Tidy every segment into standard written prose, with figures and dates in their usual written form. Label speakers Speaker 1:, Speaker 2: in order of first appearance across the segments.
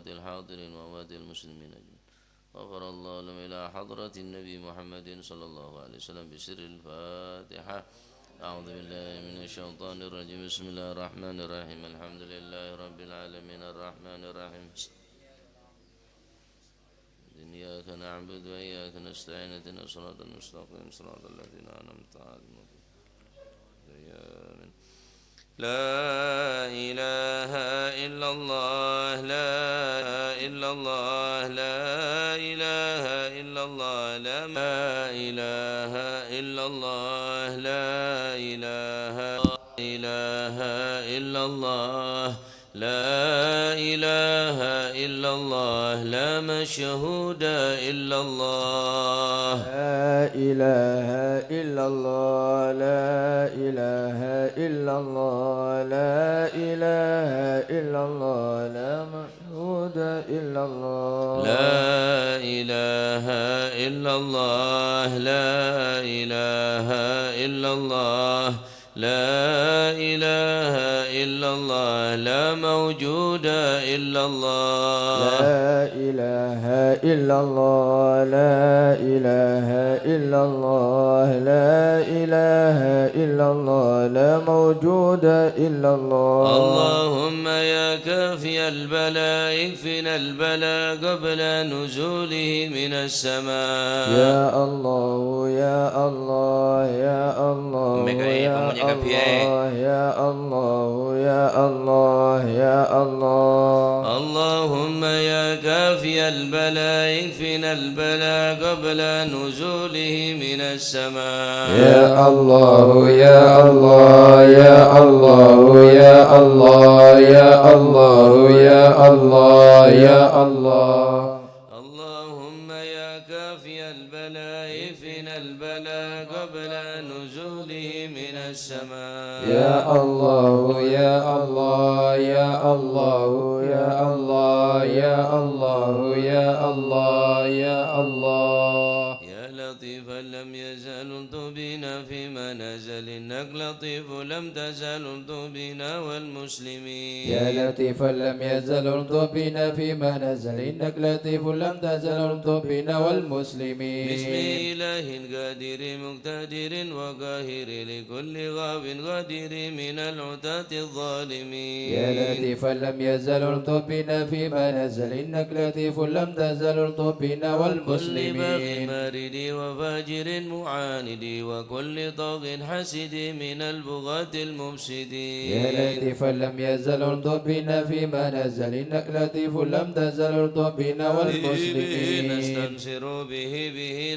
Speaker 1: أموات الحاضرين وأموات المسلمين أجمعين. غفر الله لهم إلى حضرة النبي محمد صلى الله عليه وسلم بسر الفاتحة. أعوذ بالله من الشيطان الرجيم. بسم الله الرحمن الرحيم. الحمد لله رب العالمين الرحمن الرحيم. إياك نعبد وإياك نستعين اهدنا الصراط المستقيم صراط الذين أنعمت عليهم. لا إله إلا الله لا إلا الله لا إله إلا الله لا إله إلا الله لا إله إلا الله لا إله إلا الله لا مشهود إلا الله
Speaker 2: لا إله إلا الله لا إله إلا الله لا إله إلا الله لا مشهود إلا الله
Speaker 1: لا إله إلا الله لا إله إلا الله لا إله إلا الله لا موجود إلا الله
Speaker 2: لا إله إلا الله لا إله إلا الله لا إله إلا الله لا موجود إلا الله
Speaker 1: اللهم يا كافي البلاء اكفنا البلاء قبل نزوله من السماء.
Speaker 2: يا الله يا الله يا الله يا الله يا الله يا الله يا الله.
Speaker 1: اللهم يا كافي البلاء اكفنا البلاء قبل نزوله من السماء.
Speaker 2: يا الله يا الله يا الله يا الله يا الله يا الله يا الله.
Speaker 1: اللهم يا كافي البلاء اكفنا البلاء قبل نزوله من السماء.
Speaker 2: يا الله يا الله يا الله يا الله يا الله يا الله يا الله.
Speaker 1: يا لطيفا لم يزل بنا فيما نزل إنك لطيف لم تزل بنا والمسلمين.
Speaker 2: يا لطيفا لم يزل بنا فيما نزل إنك لطيف لم تزل بنا والمسلمين.
Speaker 1: بسم إله قادر مقتدر وقاهر لكل غاب غادر من العتاة الظالمين.
Speaker 2: يا لطيفا لم يزل بنا فيما نزل إنك لطيف لم تزل بنا والمسلمين.
Speaker 1: كل باغ مارد وفاجر معاند وكل طاغ حسد من البغاة المفسدين.
Speaker 2: يا لطيفا لم يزل بنا فيما نزل إنك لطيف لم تزل بنا والمسلمين.
Speaker 1: نستنصر به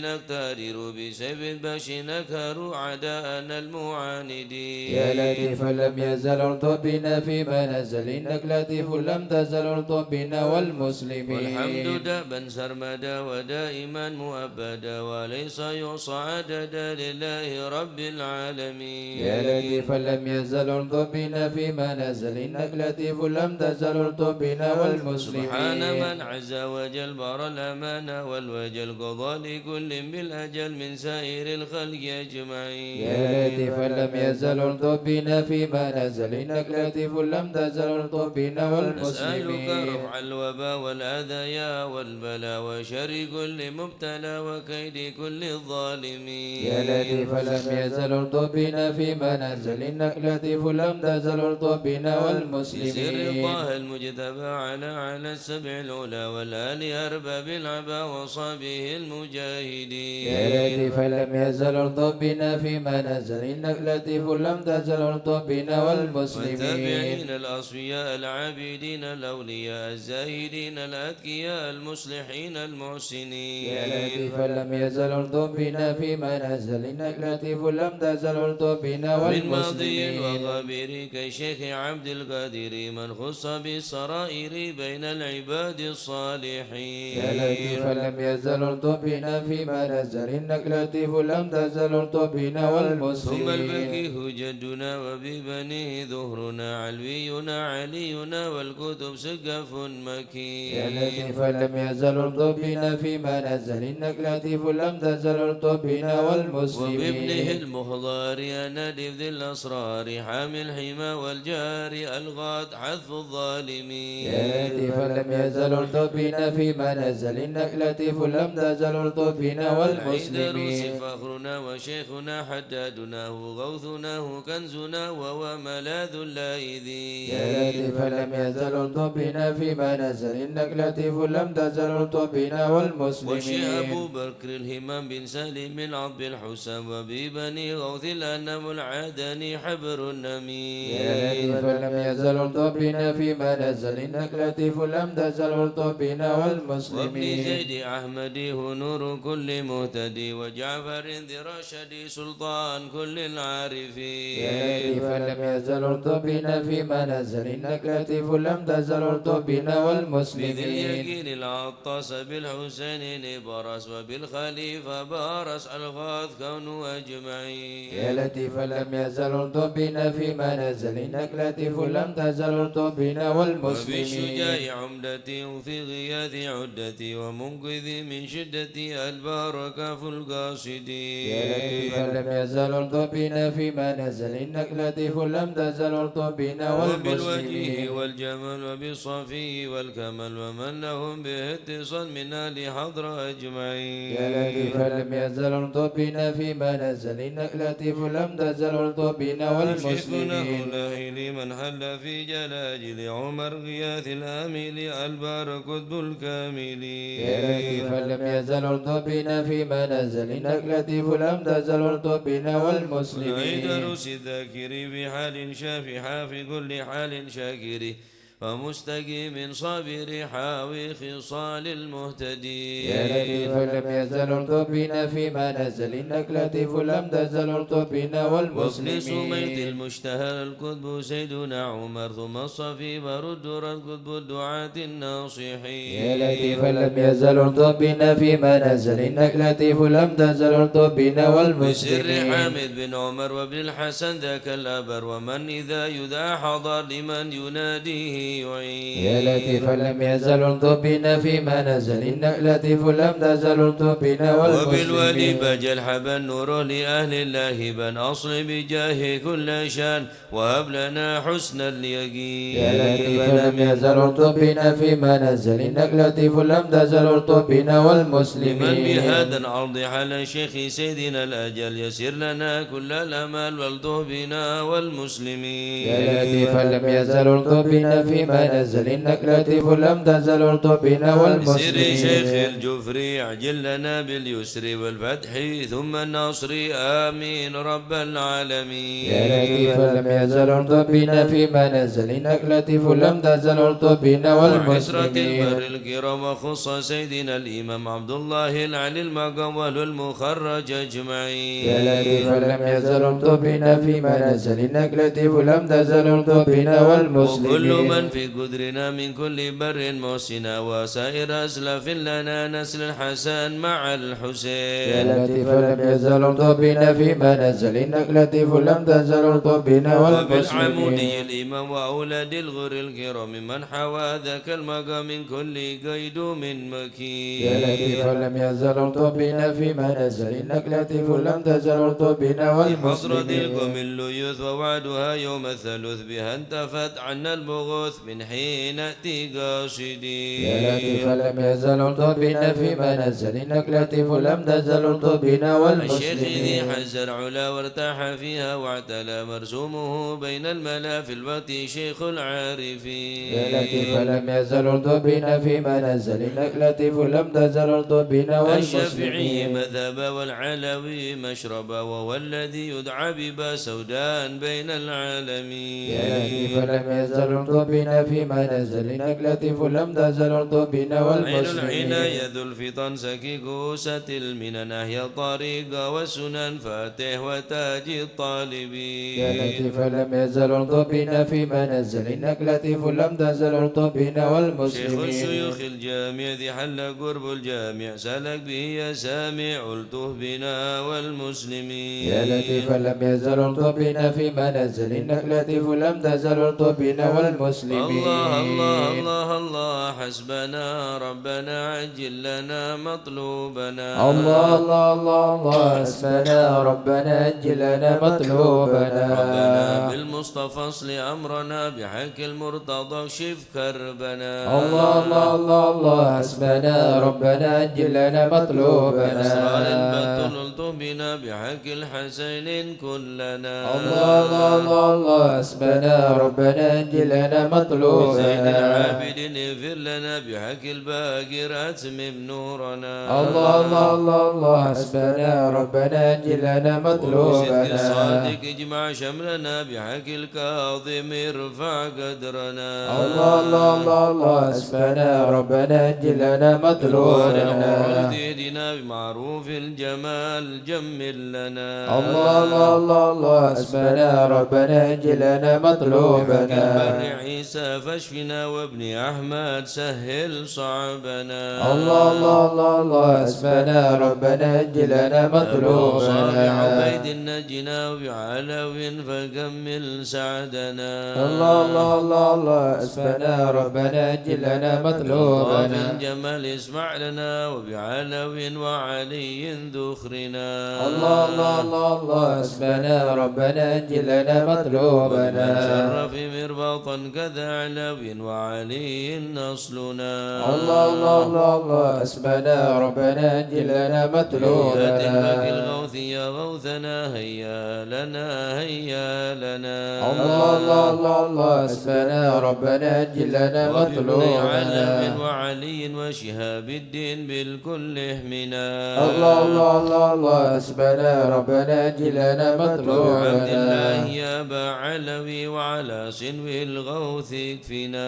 Speaker 1: نقتدر بسيف البش نكهر أعداءنا المعاندين.
Speaker 2: يا لطيفا لم يزل بنا فيما نزل إنك لطيف لم تزل بنا والمسلمين.
Speaker 1: والحمد دأبا سرمدا ودائما مؤبدا وليس يحصى عددا لله رب العالمين.
Speaker 2: يا لطيفا لم يزل بنا فيما نزل إنك لطيف لم تزل بنا والمسلمين.
Speaker 1: سبحان من عز وجل بر الأمان والوجل قضى لكل بالأجل من سائر الخلق أجمعين.
Speaker 2: يا لطيفا لم يزل بنا فيما نزل إنك لطيف لم تزل بنا والمسلمين.
Speaker 1: نسألك رفع الوباء والأذى والبلاء وشر كل مبتلى وكيد كل الظالمين.
Speaker 2: يا لطيفا لم يزل بنا فيما نزل إنك لطيف لم تزل بنا والمسلمين.
Speaker 1: بسر الله المجتبى على السبع الأولى والآل أرباب العبا وصابه المجاهدين.
Speaker 2: يا لطيفا لم يزل بنا فيما نزل إنك لطيف لم تزل بنا والمسلمين.
Speaker 1: والتابعين الأصفياء العابدين الأولياء الزاهدين الأذكياء المصلحين المحسنين.
Speaker 2: يا لطيفا لم يزل بنا فيما نزل إنك لطيف لم تزل بنا
Speaker 1: من ماضي
Speaker 2: والمسلمين.
Speaker 1: وغابر كشيخ عبد القادر من خص بالسرائر بين العباد الصالحين.
Speaker 2: يا لطيفا لم يزل بنا فيما نزل إنك لطيف لم تزل بنا
Speaker 1: ثم
Speaker 2: والمسلمين.
Speaker 1: الفقيه جدنا وببنيه ظهرنا علوينا علينا والكتب سقف مكين.
Speaker 2: يا لطيفا لم يزل بنا فيما نزل إنك لطيف لم تزل بنا والمسلمين.
Speaker 1: وبابنه المختار يا نادي ذي الأسرار حامي الحمى والجار الغاد حذف الظالمين
Speaker 2: يا لطيفا لم يزل الطف بنا فيما نزل إنك لطيف لم تزل الطف بنا
Speaker 1: والمسلمين
Speaker 2: والمسلمين
Speaker 1: فخرنا وشيخنا حدادنا غوثنا كنزنا وهو ملاذ اللائذين
Speaker 2: يا لطيفا لم يزل الطف بنا فيما نزل إنك لطيف لم تزل الطف بنا
Speaker 1: والشيخ
Speaker 2: والمسلمين
Speaker 1: أبو بكر الهمام بن سالم العضب الحسام وببني غوث الأنم العدني حبر النمير
Speaker 2: يا لطيفا لم يزل الطف بنا فيما نزل إنك لطيف لم تزل الطف بنا
Speaker 1: وابن
Speaker 2: والمسلمين
Speaker 1: زيد أحمدي هو نور كل مهتدي وجعفر ذي رشدي سلطان كل العارفين
Speaker 2: يا لطيفا لم يزل الطف بنا فيما نزل إنك لطيف لم تزل الطف بنا
Speaker 1: بذي
Speaker 2: والمسلمين
Speaker 1: اليقين العطاس بالحسين برس وبالخليفة بارس الغاث كونوا أجمعين
Speaker 2: يا لطيفا لم يزل الطف بنا فيما نزل إنك لطيف لم تزل الطف بنا والمسلمين
Speaker 1: وبالشجاع عمدتي وفي غياث عدتي ومنقذي من شدتي البركة في القاصدين
Speaker 2: يا لطيفا لم يزل الطف بنا فيما نزل إنك لطيف لم تزل الطف بنا
Speaker 1: وبالوجه
Speaker 2: والمسلمين
Speaker 1: والجمال وبالصفي والكمال ومن لهم به اتصال منا لحضر أجمعين
Speaker 2: يا لطيفا لم يزل الطف بنا فيما نزل إنك لطيف لم تزل الطف بنا
Speaker 1: شيخنا
Speaker 2: والمسلمين
Speaker 1: الله لمن حل في جلاجل عمر غياث الآمل البار كتب الكاملين
Speaker 2: يا لطيفا لم يزل الطف بنا فيما نزل إنك لطيف لم تزل الطف بنا والمسلمين
Speaker 1: عيدروس الذاكر بحال شافحة في كل حال شاكر ومستقيم صابر حاوي خصال المهتدين
Speaker 2: يا لطيفا لم يزل الطف بنا فيما نزل إنك لطيف لم تزل الطف بنا
Speaker 1: وابن سميت
Speaker 2: والمسلمين
Speaker 1: المشتهر الكتب سيدنا عمر ثم الصفي برد الكتب الدعاة الناصحين
Speaker 2: يا لطيفا لم يزل الطف بنا فيما نزل إنك لطيف لم تزل الطف بنا
Speaker 1: بسر
Speaker 2: والمسلمين
Speaker 1: حامد بن عمر وابن الحسن ذاك الأبر ومن إذا يدعى حضر لمن يناديه يعين
Speaker 2: يا لطيفا لم يزل الطف بنا فيما نزل إنك لطيف لم تزل الطف بنا
Speaker 1: وبالولي
Speaker 2: والمسلمين
Speaker 1: بجل حبا نوره لأهل الله بن أصل بجاه كل شان وهب لنا حسن اليقين
Speaker 2: يا لطيفا لم يزل الطف بنا فيما نزل إنك لطيف لم تزل الطف بنا
Speaker 1: لمن
Speaker 2: والمسلمين
Speaker 1: بهذا العرض على شيخ سيدنا الأجل يسر لنا كل الأمل والطه بنا والمسلمين
Speaker 2: يا لطيفا لم يزل الطف بنا فيما نزل إنك لطيف لم تزل الطف بنا
Speaker 1: بسر شيخ
Speaker 2: والمسلمين
Speaker 1: الجفري عجل لنا باليسر والفتح ثم النصر آمين رب العالمين
Speaker 2: يا لطيفا لم يزل الطف بنا فيما نزل إنك لطيف لم تزل الطف بنا
Speaker 1: وعسرة
Speaker 2: والمسلمين
Speaker 1: البر الكرام وخص سيدنا الإمام عبد الله العلي المقام والمخرج أجمعين
Speaker 2: يا لطيفا لم يزل الطف بنا فيما نزل إنك لطيف لم تزل الطف بنا
Speaker 1: وكل
Speaker 2: والمسلمين
Speaker 1: من في قدرنا من كل بر محسنا وسائر أسلف لنا نسل الحسن مع
Speaker 2: يا
Speaker 1: الحسين
Speaker 2: لطيفا لم يزل الطف بنا فيما نزل إنك لطيف لم تزل الطف بنا والمسلمين
Speaker 1: وبالعمودي الإمام وأولاد الغر الكرام من حوى ذاك المقام من كل قيد من مكين
Speaker 2: يا لطيفا لم يزل الطف بنا فيما نزل إنك لطيف لم تزل الطف بنا
Speaker 1: حضرة
Speaker 2: والمسلمين
Speaker 1: القوم الليوث ووعدها يوم الثلث بها انتفت عنا البغوث من حين نأتي قاصدين
Speaker 2: يا لطيفا لم يزل الطف بنا فيما نزل إنك لطيف لم تزل الطف بنا
Speaker 1: الشيخ ذي
Speaker 2: والمسلمين
Speaker 1: حز العلا وارتاح فيها واعتلى مرسومه بين الملا في الوقت شيخ العارفين
Speaker 2: يا لطيفا لم يزل الطف بنا فيما نزل إنك لطيف لم تزل الطف بنا
Speaker 1: الشافعي
Speaker 2: والمسلمين
Speaker 1: مذهب والعلوي مشرب وهو الذي يدعى ببا سودان بين العالمين
Speaker 2: يا لطيفا لم يزل الطف بنا فيما نزل إنك لطيف لم تزل الطف بنا
Speaker 1: عين
Speaker 2: والمسلمين
Speaker 1: العناية ذو الفطن سكي كوسة المنن أهي الطريق والسنن فاتح وتاج الطالبين
Speaker 2: يا لطيفا لم يزل الطف بنا فيما نزل إنك لطيف لم تزل الطف بنا
Speaker 1: شيخ
Speaker 2: والمسلمين
Speaker 1: الشيوخ الجامع ذي حل قرب الجامع سلك به يا سامع الته بنا والمسلمين
Speaker 2: يا لطيفا لم يزل الطف بنا فيما نزل إنك لطيف لم تزل الطف بنا والمسلمين
Speaker 1: الله الله الله الله حسبنا ربنا عجل لنا مطلوبنا
Speaker 2: الله الله الله الله حسبنا ربنا عجل لنا مطلوبنا
Speaker 1: ربنا بالمصطفى اصل أمرنا بحق المرتضى اكشف كربنا
Speaker 2: الله الله الله الله حسبنا ربنا عجل لنا مطلوبنا
Speaker 1: أسرار البتل الطف بنا بحق الحسين كلنا
Speaker 2: الله الله الله الله حسبنا ربنا عجل لنا مطلوبنا
Speaker 1: زين العابدين اغفر لنا بحق الباقر أتمم نورنا
Speaker 2: الله الله الله الله حسبنا ربنا عجل لنا مطلوبنا
Speaker 1: وصدق الصادق اجمع شملنا بحق الكاظم ارفع قدرنا
Speaker 2: الله الله الله الله حسبنا ربنا عجل لنا مطلوبنا
Speaker 1: زيدنا بمعروف الجمال جمل لنا
Speaker 2: الله الله الله الله حسبنا ربنا عجل لنا مطلوبنا
Speaker 1: البر عيسى فاشفنا وابن أحمد سهل صعبنا
Speaker 2: الله الله الله الله حسبنا ربنا عجل لنا مطلوبنا
Speaker 1: عبيد نجنا وبعلو فكمل سعدنا
Speaker 2: الله الله الله الله حسبنا ربنا عجل لنا مطلوبنا
Speaker 1: في الجمال اسمع لنا وبعلو وعلي ذخرنا
Speaker 2: الله الله الله الله حسبنا ربنا عجل لنا مطلوبنا
Speaker 1: شرف مرباطا كذا علو وعلي نصلنا
Speaker 2: الله الله الله الله حسبنا ربنا عجل لنا مطلوبنا
Speaker 1: الغوث يا غوثنا هيا لنا هيا لنا
Speaker 2: الله الله الله الله حسبنا ربنا عجل لنا مطلوبنا
Speaker 1: علم وعلي وشهاب الدين بالكل اهمنا
Speaker 2: الله الله الله الله حسبنا ربنا عجل لنا
Speaker 1: عبد الله
Speaker 2: مطلوبنا
Speaker 1: يا ابا علوي وعلى سنو الغوث اكفنا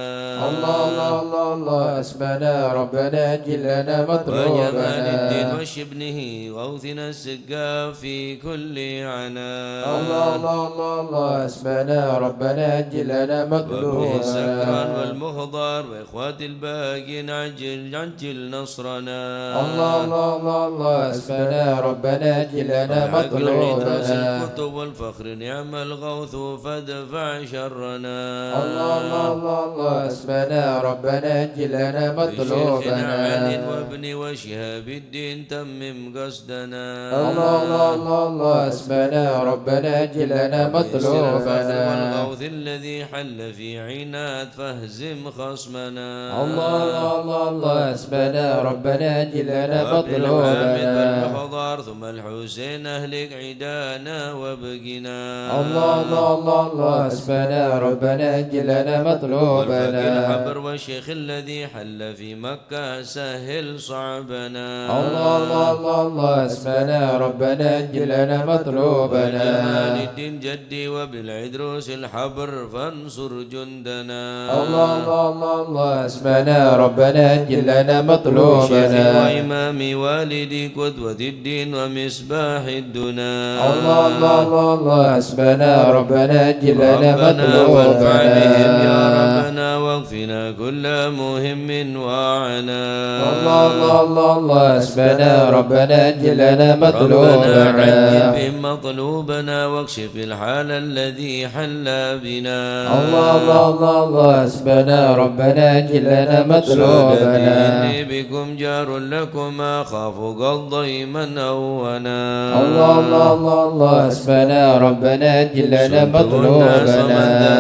Speaker 2: الله الله الله الله حسبنا ربنا عجل لنا
Speaker 1: وجمال الدين
Speaker 2: مطلوبنا
Speaker 1: وشبنه غوثنا السقا في كل عنا
Speaker 2: الله الله الله الله حسبنا ربنا عجل لنا
Speaker 1: وابن السكران
Speaker 2: مطلوبنا
Speaker 1: والمخضر واخوات الباقين عجل نصرنا
Speaker 2: الله الله الله الله حسبنا ربنا عجل لنا مطلوبنا
Speaker 1: الكتب والفخر نعم الغوث فادفع شرنا
Speaker 2: الله الله الله الله حسبنا ربنا عجل لنا
Speaker 1: شيخنا علي
Speaker 2: مطلوبنا
Speaker 1: وابن وشهاب الدين تمم قصدنا
Speaker 2: الله الله الله الله حسبنا ربنا عجل لنا مطلوبنا
Speaker 1: والغوث الذي حل في عناد فاهزم خصمنا
Speaker 2: الله الله الله الله حسبنا ربنا عجل لنا
Speaker 1: الحامد
Speaker 2: مطلوبنا
Speaker 1: والمخضر ثم الحسين اهلك عدانا وابقنا
Speaker 2: الله الله الله الله حسبنا ربنا عجل لنا
Speaker 1: والفقير
Speaker 2: مطلوبنا
Speaker 1: حبر والشيخ الذي حل في مكة سهل صعبنا
Speaker 2: الله الله الله الله حسبنا ربنا عجل لنا
Speaker 1: وجمال
Speaker 2: مطلوبنا
Speaker 1: الدين جدي وبالعدروس الحبر فانصر جندنا
Speaker 2: الله الله الله الله حسبنا ربنا عجل لنا
Speaker 1: شيخي
Speaker 2: مطلوبنا
Speaker 1: وإمامي والدي قدوة الدين ومصباح الدنا
Speaker 2: الله الله الله الله حسبنا ربنا عجل لنا
Speaker 1: ربنا فانفع بهم يا
Speaker 2: مطلوبنا
Speaker 1: ربنا واكفنا كل مهم وعنا
Speaker 2: الله الله الله الله حسبنا ربنا عجل لنا
Speaker 1: ربنا عجل
Speaker 2: مطلوبنا
Speaker 1: بهم مطلوبنا واكشف الحال الذي حل بنا
Speaker 2: الله الله الله الله حسبنا ربنا عجل لنا مطلوبنا
Speaker 1: إني بكم جار لكم أخاف قد ضيما أونا
Speaker 2: الله الله الله الله حسبنا ربنا عجل لنا مطلوبنا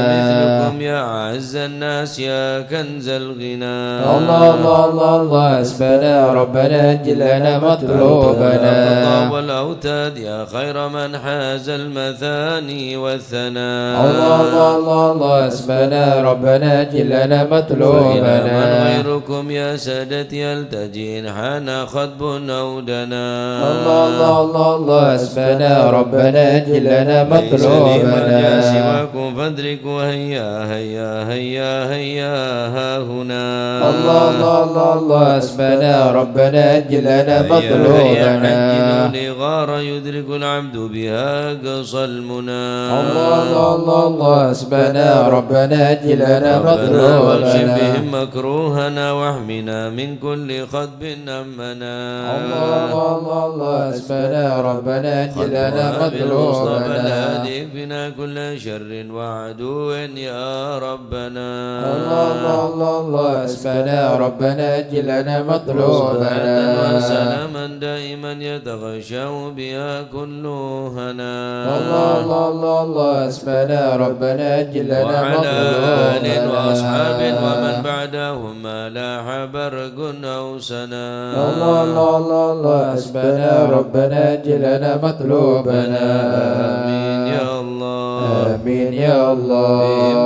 Speaker 1: مثلكم يا أعز الناس يا كنز الغنى
Speaker 2: الله الله الله الله حسبنا ربنا عجل لنا مطلوبنا
Speaker 1: والأوتاد يا خير من حاز المثاني والثناء
Speaker 2: الله الله الله الله حسبنا ربنا عجل لنا
Speaker 1: فإلى من
Speaker 2: مطلوبنا
Speaker 1: غيركم يا سادتي يلتجين حان خطب أودنا
Speaker 2: الله الله الله الله حسبنا ربنا عجل لنا
Speaker 1: ليس لي ملجأ
Speaker 2: مطلوبنا
Speaker 1: سواكم فادركوا هيا هيا هيا هيا ها هنا
Speaker 2: الله الله الله الله حسبنا ربنا عجل لنا
Speaker 1: هيا
Speaker 2: مطلوبنا
Speaker 1: عجلوا لغار يدرك العبد بها قصى المنى
Speaker 2: الله الله الله الله حسبنا ربنا عجل لنا
Speaker 1: ربنا واكشف
Speaker 2: مطلوبنا
Speaker 1: بهم مكروهنا واحمنا من كل خطب أمنا
Speaker 2: الله الله الله الله حسبنا ربنا عجل لنا
Speaker 1: بالمصطفى
Speaker 2: مطلوبنا
Speaker 1: الهادي بنا كل شر وعدو يا ربنا
Speaker 2: الله الله الله الله حسبنا ربنا أجل لنا مطلوبنا
Speaker 1: وسلاما دائما يتغشى بها كل هنا
Speaker 2: الله الله الله الله حسبنا ربنا أجل لنا
Speaker 1: وعلى آل
Speaker 2: مطلوبنا
Speaker 1: وأصحاب ومن بعدهم ما لاح برق أو سنا
Speaker 2: الله الله الله الله حسبنا ربنا أجل لنا مطلوبنا
Speaker 1: آمين يا الله
Speaker 2: آمين يا الله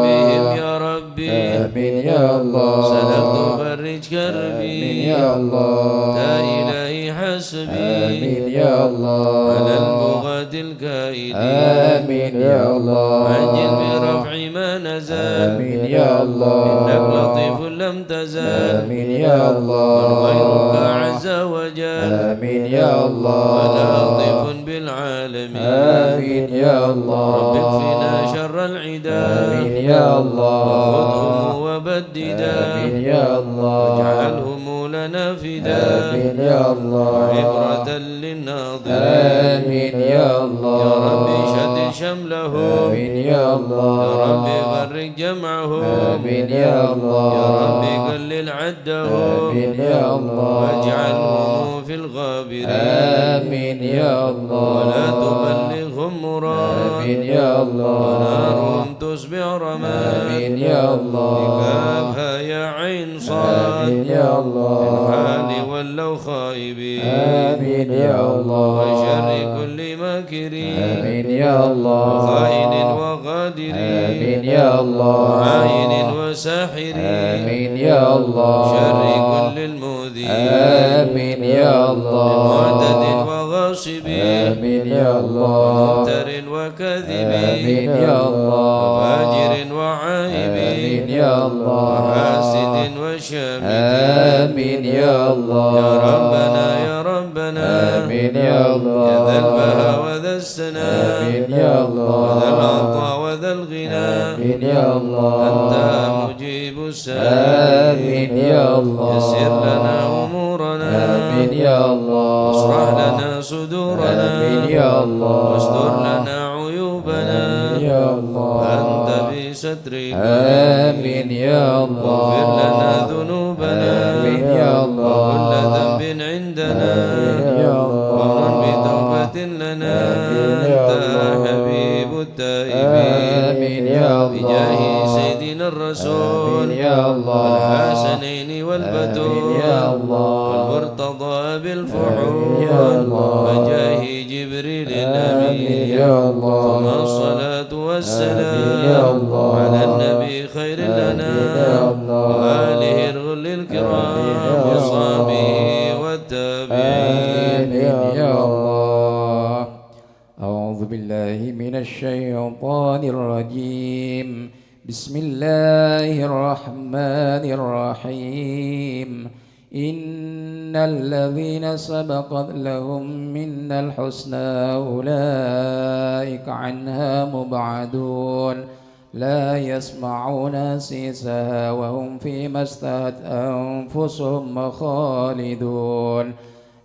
Speaker 1: بهم يا ربي
Speaker 2: آمين يا الله
Speaker 1: سلمت فرج كربي
Speaker 2: آمين يا الله
Speaker 1: يا إلهي حسبي
Speaker 2: آمين يا الله
Speaker 1: على البغاة الكائدين
Speaker 2: آمين يا الله
Speaker 1: عجل برفع ما نزل
Speaker 2: آمين يا الله
Speaker 1: إنك لطيف لم تزل
Speaker 2: آمين يا الله
Speaker 1: من غيرك عز وجل
Speaker 2: آمين يا الله
Speaker 1: ولطيف بالعالمين
Speaker 2: آمين يا الله
Speaker 1: رب اكفنا شر العدا
Speaker 2: آمين يا الله
Speaker 1: وخذهم وبددا
Speaker 2: آمين يا الله
Speaker 1: واجعلهم لنا فدا
Speaker 2: آمين يا الله
Speaker 1: عبرة للناظرين
Speaker 2: آمين يا الله
Speaker 1: يا ربي شد شملهم
Speaker 2: آمين يا الله
Speaker 1: يا ربي غرق جمعهم
Speaker 2: آمين يا الله
Speaker 1: يا ربي قلل عدهم
Speaker 2: آمين يا الله
Speaker 1: واجعلهم في الغابرين
Speaker 2: آمين يا الله
Speaker 1: ولا تبلغهم مراد
Speaker 2: آمين يا الله
Speaker 1: ونارهم تصبح رماد
Speaker 2: آمين يا الله
Speaker 1: كافها يا عين صاد
Speaker 2: آمين يا الله
Speaker 1: الحال ولوا خائبين
Speaker 2: آمين يا الله
Speaker 1: وشر كل ماكرين
Speaker 2: آمين يا الله
Speaker 1: خائن وغادر
Speaker 2: آمين يا الله
Speaker 1: عاين وساحر
Speaker 2: آمين يا الله
Speaker 1: شر كل المؤذين
Speaker 2: آمين يا الله
Speaker 1: معتد وغاصب
Speaker 2: آمين يا الله
Speaker 1: مفتر وكاذب
Speaker 2: آمين يا الله
Speaker 1: وفاجر وعائب
Speaker 2: آمين يا الله
Speaker 1: وحاسد وشامت
Speaker 2: آمين يا الله
Speaker 1: يا ربنا يا ربنا
Speaker 2: آمين يا الله
Speaker 1: يا ذا البهاء وذا السناء
Speaker 2: آمين يا الله
Speaker 1: وذا العطاء وذا الغنى
Speaker 2: آمين يا الله
Speaker 1: أنت مجيب السائل
Speaker 2: آمين يا الله
Speaker 1: يسر لنا أمورنا
Speaker 2: آمين يا الله
Speaker 1: واشرح لنا صدورنا
Speaker 2: آمين يا الله
Speaker 1: واستر لنا عيوبنا
Speaker 2: آمين يا الله
Speaker 1: أنت بسترك
Speaker 2: آمين يا الله
Speaker 1: واغفر لنا ذنوبنا
Speaker 2: آمين يا الله
Speaker 1: وكل ذنب عندنا
Speaker 2: آمين يا الله
Speaker 1: ومن بتوبة لنا
Speaker 2: آمين يا
Speaker 1: أنت
Speaker 2: الله
Speaker 1: حبيب التائبين
Speaker 2: آمين يا الله
Speaker 1: بجاه سيدنا الرسول
Speaker 2: آمين يا الله
Speaker 1: والحسنين والبتول
Speaker 2: آمين يا الله
Speaker 1: والمرتضى بالفحول
Speaker 2: آمين يا الله
Speaker 1: وجاه جبريل
Speaker 2: آمين
Speaker 1: الأمين
Speaker 2: يا الله
Speaker 1: ثم الصلاة والسلام
Speaker 2: آمين يا الله
Speaker 1: على النبي خير
Speaker 2: آمين يا
Speaker 1: لنا
Speaker 2: الله
Speaker 1: وآله الغل الكرام
Speaker 2: آمين يا
Speaker 1: وصحبه
Speaker 2: الله
Speaker 1: والتابعين
Speaker 2: آمين يا الله أعوذ بالله من الشيطان الرجيم بسم الله الرحمن الرحيم إن الذين سبقت لهم منا الحسنى أولئك عنها مبعدون لا يسمعون سيسها وهم فيما اشتهت أنفسهم خالدون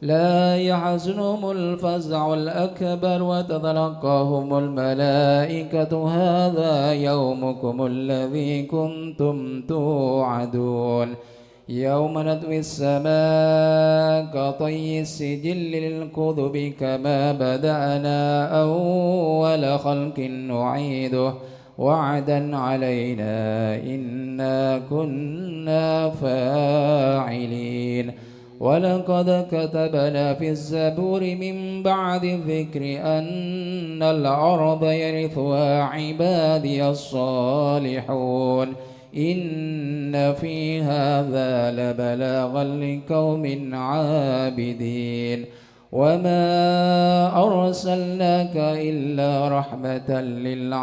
Speaker 2: لا يحزنهم الفزع الأكبر وتتلقاهم الملائكة هذا يومكم الذي كنتم توعدون يوم نطوي السماء كطي السجل للكتب كما بدأنا أول خلق نعيده وعدا علينا إنا كنا فاعلين ولقد كتبنا في الزبور من بعد الذكر أن الأرض يرثها عبادي الصالحون إن في هذا لبلاغا لقوم عابدين وما أرسلناك إلا رحمة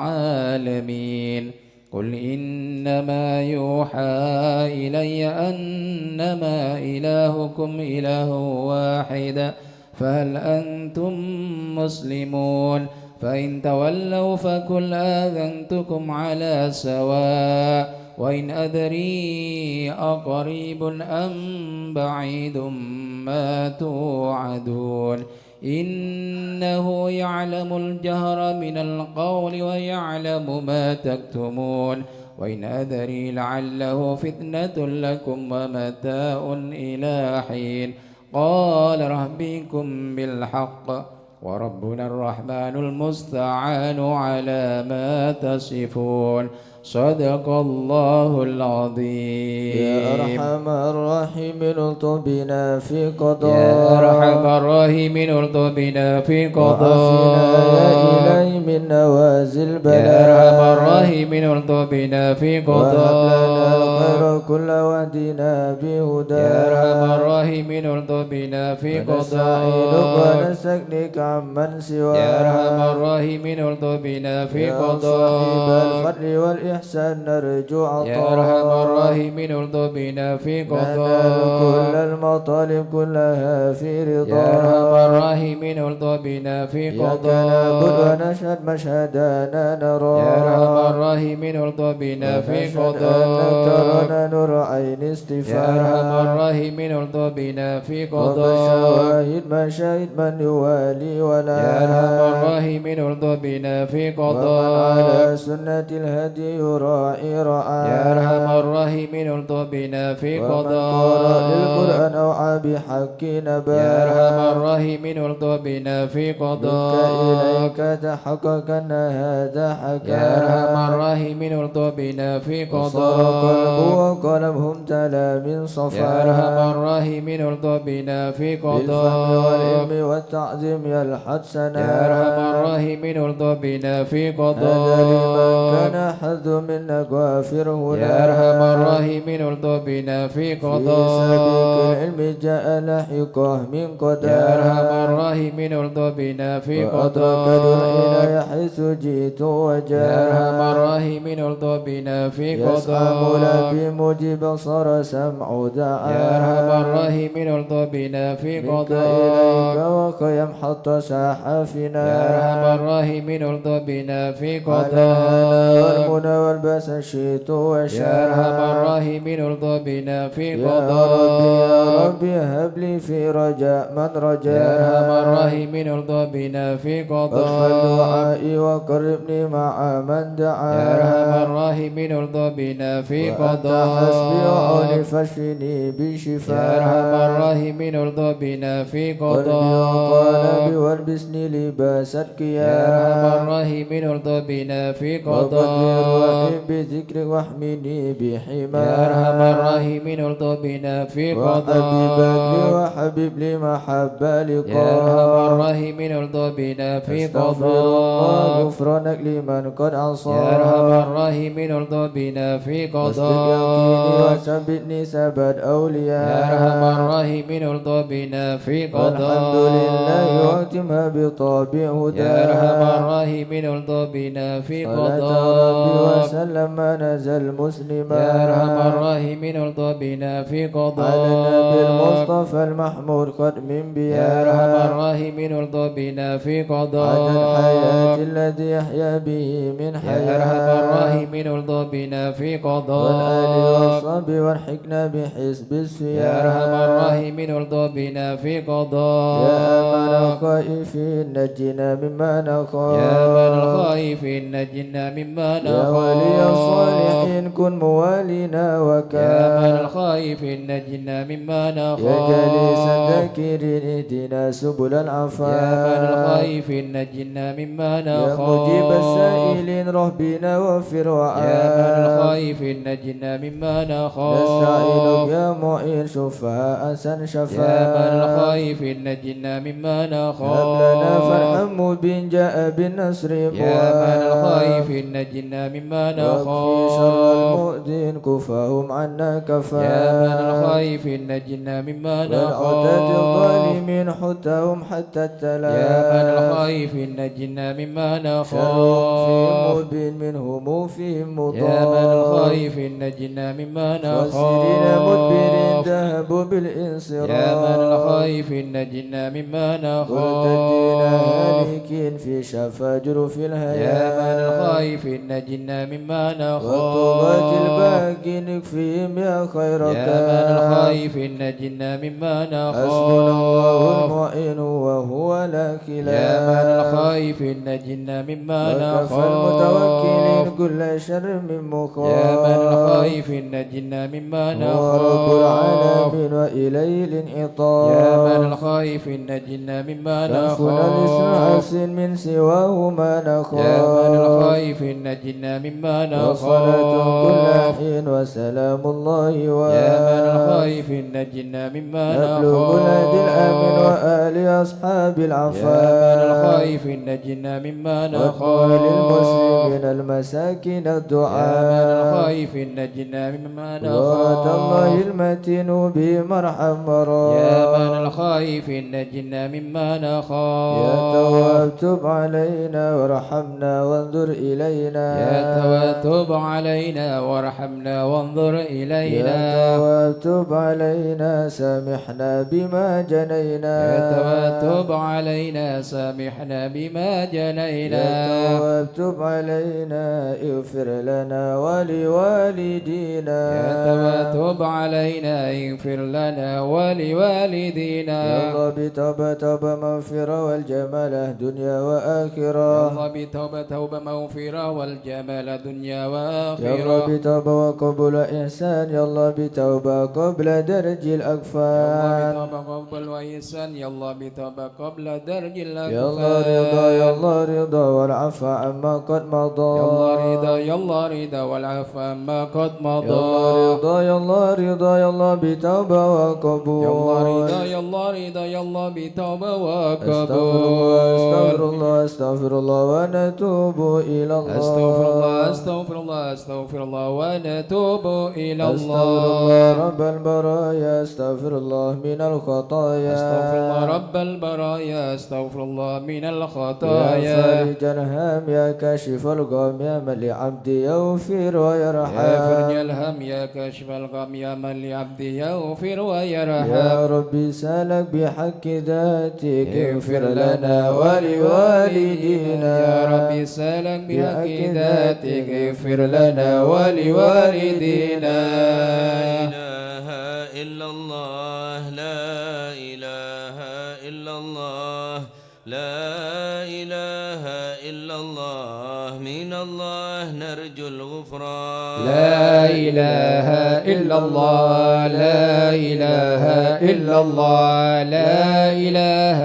Speaker 2: للعالمين قل إنما يوحى إلي أنما إلهكم إله واحد فهل أنتم مسلمون فإن تولوا فقل آذنتكم على سواء وإن أدري أقريب أم بعيد ما توعدون إنه يعلم الجهر من القول ويعلم ما تكتمون وإن أدري لعله فتنة لكم ومتاع إلى حين قال ربكم بالحق وربنا الرحمن المستعان على ما تصفون صدق الله العظيم.
Speaker 3: يا أرحم الراحمين الطف بنا في قضاء
Speaker 2: يا أرحم الراحمين الطف بنا في قضاء
Speaker 3: وعافنا يا إلهي من نوازل البلاء
Speaker 2: يا أرحم الراحمين الطف بنا في قضاء
Speaker 3: وهب لنا خير كل واهدنا بهدى
Speaker 2: يا أرحم الراحمين الطف بنا في
Speaker 3: ونستعينك
Speaker 2: قضاء
Speaker 3: ونستغنيك عمن سواك
Speaker 2: يا أرحم الراحمين الطف بنا في
Speaker 3: يا صاحب
Speaker 2: قضاء
Speaker 3: الفضل والإحسان نرجو عطاء
Speaker 2: يا أرحم الراحمين الطف بنا في
Speaker 3: ننال كل
Speaker 2: قضاء
Speaker 3: المطالب كلها في رضا
Speaker 2: يا أرحم الراحمين الطف بنا في
Speaker 3: إياك نعبد
Speaker 2: قضاء
Speaker 3: ونشهد مشهدنا نرى
Speaker 2: يا أرحم الراحمين الطف بنا في
Speaker 3: ونشهد أنك
Speaker 2: قضاء
Speaker 3: ترانا نور عين
Speaker 2: يا
Speaker 3: استفاء
Speaker 2: أرحم الراحمين الطف بنا في قضاء
Speaker 3: وبالشواهد مشاهد من يوالي ولا
Speaker 2: يا أرحم الراحمين الطف بنا في
Speaker 3: ومن
Speaker 2: قضاء
Speaker 3: على سنة الهدي يراعي رعاه
Speaker 2: يا أرحم الراحمين الطف بنا في
Speaker 3: ومن قرأ
Speaker 2: قضاء
Speaker 3: للقرآن أوعى بحق نبا
Speaker 2: يا أرحم الراحمين الطف بنا في
Speaker 3: منك
Speaker 2: قضاء
Speaker 3: إليك تحقق أن هذا حكى
Speaker 2: يا أرحم الراحمين الطف بنا في
Speaker 3: وصار قلبه
Speaker 2: قضاء
Speaker 3: وقلبهم تلا من صفا
Speaker 2: يا أرحم الراحمين الطف بنا في
Speaker 3: بالفهم
Speaker 2: قضاء
Speaker 3: والعلم والتعظيم يلحد سنا
Speaker 2: يا أرحم الراحمين الطف بنا في
Speaker 3: هذا لمن
Speaker 2: قضاء
Speaker 3: كان حظ منك وافر هنا
Speaker 2: يا أرحم الراحمين الطف بنا في
Speaker 3: في سبيك
Speaker 2: قضاء
Speaker 3: العلم جاء لحقه من قدر
Speaker 2: يا أرحم الراحمين الطف بنا في
Speaker 3: وأدرك
Speaker 2: قضاء
Speaker 3: الإله حيث جئت وجاء
Speaker 2: يا أرحم الراحمين الطف بنا في
Speaker 3: يسعى
Speaker 2: قضاء
Speaker 3: ملبي مجيب صار سمع دعاء
Speaker 2: يا أرحم الراحمين الطف بنا في
Speaker 3: منك
Speaker 2: قضاء
Speaker 3: إليك وخيم حط سحافنا
Speaker 2: يا أرحم الراحمين الطف بنا في
Speaker 3: على الهنا
Speaker 2: قضاء
Speaker 3: والمنى والباس شئت وشاء
Speaker 2: يا أرحم الراحمين الطف بنا في
Speaker 3: يا ربي يا
Speaker 2: قضاء
Speaker 3: ربي هب لي في رجاء من رجاء
Speaker 2: يا أرحم الراحمين الطف بنا في
Speaker 3: واقبل
Speaker 2: قضاء
Speaker 3: دعائي وقربني مع من دعا
Speaker 2: يا أرحم الراحمين الطف بنا في
Speaker 3: وأنت حسبي
Speaker 2: قضاء
Speaker 3: وعوني فاشفني
Speaker 2: يا
Speaker 3: بشفاء
Speaker 2: أرحم الراحمين الطف بنا في
Speaker 3: قلبي
Speaker 2: قضاء
Speaker 3: وقلبي والبسني لباس
Speaker 2: يا أرحم
Speaker 3: الكيان
Speaker 2: الراحمين الطف بنا في
Speaker 3: وبدل
Speaker 2: قضاء
Speaker 3: الرحيم بذكر واحمني بحماه
Speaker 2: يا أرحم الراحمين الطف بنا في
Speaker 3: وحبيب لي
Speaker 2: قضاء
Speaker 3: وحبيب لي محبة
Speaker 2: يا أرحم
Speaker 3: لقاء
Speaker 2: الراحمين الطف بنا في
Speaker 3: استغفر الله
Speaker 2: قضاء
Speaker 3: غفرانك لمن قد عصى
Speaker 2: يا أرحم الراحمين الطف بنا في
Speaker 3: واصدق يقيني
Speaker 2: قضاء
Speaker 3: وثبتني ثبات
Speaker 2: يا
Speaker 3: أولياء
Speaker 2: أرحم الراحمين الطف بنا في
Speaker 3: والحمد لله
Speaker 2: قضاء
Speaker 3: واختمها بطابع هدى
Speaker 2: يا أرحم الراحمين الطف بنا في
Speaker 3: صلاة ربي
Speaker 2: قضاء
Speaker 3: وسلم ما نزل مسلما
Speaker 2: يا أرحم الراحمين الطف بنا في
Speaker 3: على النبي
Speaker 2: قضاء
Speaker 3: المصطفى المحمود قد من
Speaker 2: يا أرحم
Speaker 3: بيا
Speaker 2: الراحمين الطف بنا في
Speaker 3: عدد الحياة
Speaker 2: قضاء
Speaker 3: الذي يحيا به من
Speaker 2: يا أرحم
Speaker 3: حياة
Speaker 2: الراحمين الطف بنا في
Speaker 3: والآل
Speaker 2: قضاء
Speaker 3: والصحب والحكمة بحسب
Speaker 2: يا
Speaker 3: السياق
Speaker 2: أرحم الراحمين الطف بنا في
Speaker 3: يا أمن
Speaker 2: قضاء
Speaker 3: الخائفين نجنا مما
Speaker 2: يا
Speaker 3: نخاف
Speaker 2: من الخائفين نجنا مما
Speaker 3: يا ولي
Speaker 2: نخاف
Speaker 3: الصالحين كن موالينا
Speaker 2: يا من
Speaker 3: وكان
Speaker 2: الخائفين نجنا مما
Speaker 3: يا جليس
Speaker 2: نخاف
Speaker 3: الذاكرين اهدنا سبل
Speaker 2: يا من
Speaker 3: العفاف
Speaker 2: الخائفين نجنا مما
Speaker 3: يا مجيب
Speaker 2: نخاف
Speaker 3: السائلين رهبنا وفر
Speaker 2: يا من
Speaker 3: وعاف
Speaker 2: الخائفين نجنا مما
Speaker 3: نستعينك
Speaker 2: نخاف
Speaker 3: يا معين شفاء سن
Speaker 2: يا من
Speaker 3: شفاء
Speaker 2: الخائفين نجنا مما
Speaker 3: هب لنا فرحا
Speaker 2: نخاف
Speaker 3: مبين جاء بالنصر
Speaker 2: يا من
Speaker 3: مواب
Speaker 2: الخائفين نجنا مما
Speaker 3: واكفي شر
Speaker 2: نخاف
Speaker 3: المؤذين كفاهم عنا كفا
Speaker 2: يا من الخائفين نجنا مما
Speaker 3: والعتاة
Speaker 2: نخاف
Speaker 3: الظالمين حتهم حتى التلا
Speaker 2: يا من الخائفين نجنا مما
Speaker 3: شر فيهم
Speaker 2: نخاف
Speaker 3: مبين منهم فيهم
Speaker 2: يا من
Speaker 3: مضاف
Speaker 2: الخائف نجنا مما
Speaker 3: خاسرين مدبرين
Speaker 2: نخاف
Speaker 3: ذهبوا بالانصراف
Speaker 2: يا من الخائف نجنا مما
Speaker 3: مرتدين
Speaker 2: نخاف
Speaker 3: هالكين في شفا جرف
Speaker 2: يا من
Speaker 3: الهيام
Speaker 2: الخائف نجنا مما
Speaker 3: والطغاة
Speaker 2: نخاف
Speaker 3: الباقي نكفيهم يا خير
Speaker 2: يا من
Speaker 3: كاف
Speaker 2: الخائف نجنا مما
Speaker 3: حسبنا الله
Speaker 2: نخاف
Speaker 3: المعين وهو لا
Speaker 2: يا من
Speaker 3: خلاف
Speaker 2: الخائف نجنا مما
Speaker 3: وكفى
Speaker 2: نخاف
Speaker 3: المتوكلين كل شر من
Speaker 2: يا من
Speaker 3: مخاف
Speaker 2: الخائف نجنا مما
Speaker 3: هو رب
Speaker 2: نخاف
Speaker 3: العالمين وإليه
Speaker 2: يا
Speaker 3: الانعطاف
Speaker 2: من الخائف نجنا مما
Speaker 3: كفنا الإسر
Speaker 2: نخاف
Speaker 3: حسن من سواه ما
Speaker 2: يا من
Speaker 3: نخاف
Speaker 2: الخائف نجنا مما
Speaker 3: وصلاة كل
Speaker 2: نخاف
Speaker 3: حين وسلام الله
Speaker 2: يا من الخائف نجنا مما
Speaker 3: نبلغ الهدي الآمن
Speaker 2: نخاف
Speaker 3: وآل أصحاب
Speaker 2: يا من
Speaker 3: العفاف
Speaker 2: الخائف نجنا مما
Speaker 3: وقال
Speaker 2: نخاف
Speaker 3: للمسلمين المساكين
Speaker 2: يا من
Speaker 3: الدعاء
Speaker 2: الخائف نجنا مما
Speaker 3: وعد الله
Speaker 2: نخاف
Speaker 3: المتين بمرحم
Speaker 2: يا من
Speaker 3: مرام
Speaker 2: الخائف نجنا مما
Speaker 3: يا
Speaker 2: نخاف
Speaker 3: تواب تب علينا وارحمنا وانظر
Speaker 2: يا
Speaker 3: إلينا
Speaker 2: تواب علينا وارحمنا وانظر
Speaker 3: يا
Speaker 2: إلينا
Speaker 3: تواب تب علينا سامحنا بما
Speaker 2: يا
Speaker 3: جنينا
Speaker 2: تواب علينا سامحنا بما
Speaker 3: يا
Speaker 2: جنينا
Speaker 3: تواب تب علينا اغفر لنا ولوالدينا
Speaker 2: يا تواب علينا اغفر لنا ولوالدينا
Speaker 3: يلا بتوبة مغفرة والجمال دنيا
Speaker 2: يا
Speaker 3: وآخرة
Speaker 2: الله بتوبة توبة مغفرة والجمال دنيا
Speaker 3: يلا
Speaker 2: وآخرة
Speaker 3: بتوبة وقبول إحسان يلا بتوبة قبل درج
Speaker 2: يلا
Speaker 3: الأكفان
Speaker 2: بتوبة قبل وإحسان يلا بتوبة قبل درج
Speaker 3: يلا
Speaker 2: الأكفان
Speaker 3: رضا يلا رضا والعفو عما قد مضى
Speaker 2: يلا رضا والعفو عما قد مضى
Speaker 3: يلا رضا يلا رضا يلا بتوبة وقبول
Speaker 2: يلا رضا يلا بتوبة
Speaker 3: استغفر
Speaker 2: وقبول
Speaker 3: الله استغفر الله ونتوب إلى الله
Speaker 2: أستغفر الله ونتوب إلى
Speaker 3: استغفر
Speaker 2: الله
Speaker 3: الله رب البرايا استغفر الله من الخطايا
Speaker 2: أستغفر الله رب البرايا أستغفر الله من
Speaker 3: يا
Speaker 2: الخطايا
Speaker 3: فارج الهم يا كاشف الغم يا من لعبدي يغفر
Speaker 2: يا
Speaker 3: ويرحم
Speaker 2: فرج الهم يا كاشف الغم يا من لعبده يغفر ويرحم
Speaker 3: يا ربي سالك بحق ذاتك اغفر لنا ولوالدينا
Speaker 2: يا ربي سالك بحق ذاتك اغفر لنا ولوالدينا
Speaker 1: إله إلا الله لا إله إلا الله لا إله إلا الله من الله نرجو الغفران
Speaker 2: لا إله إلا الله لا إله إلا الله لا إله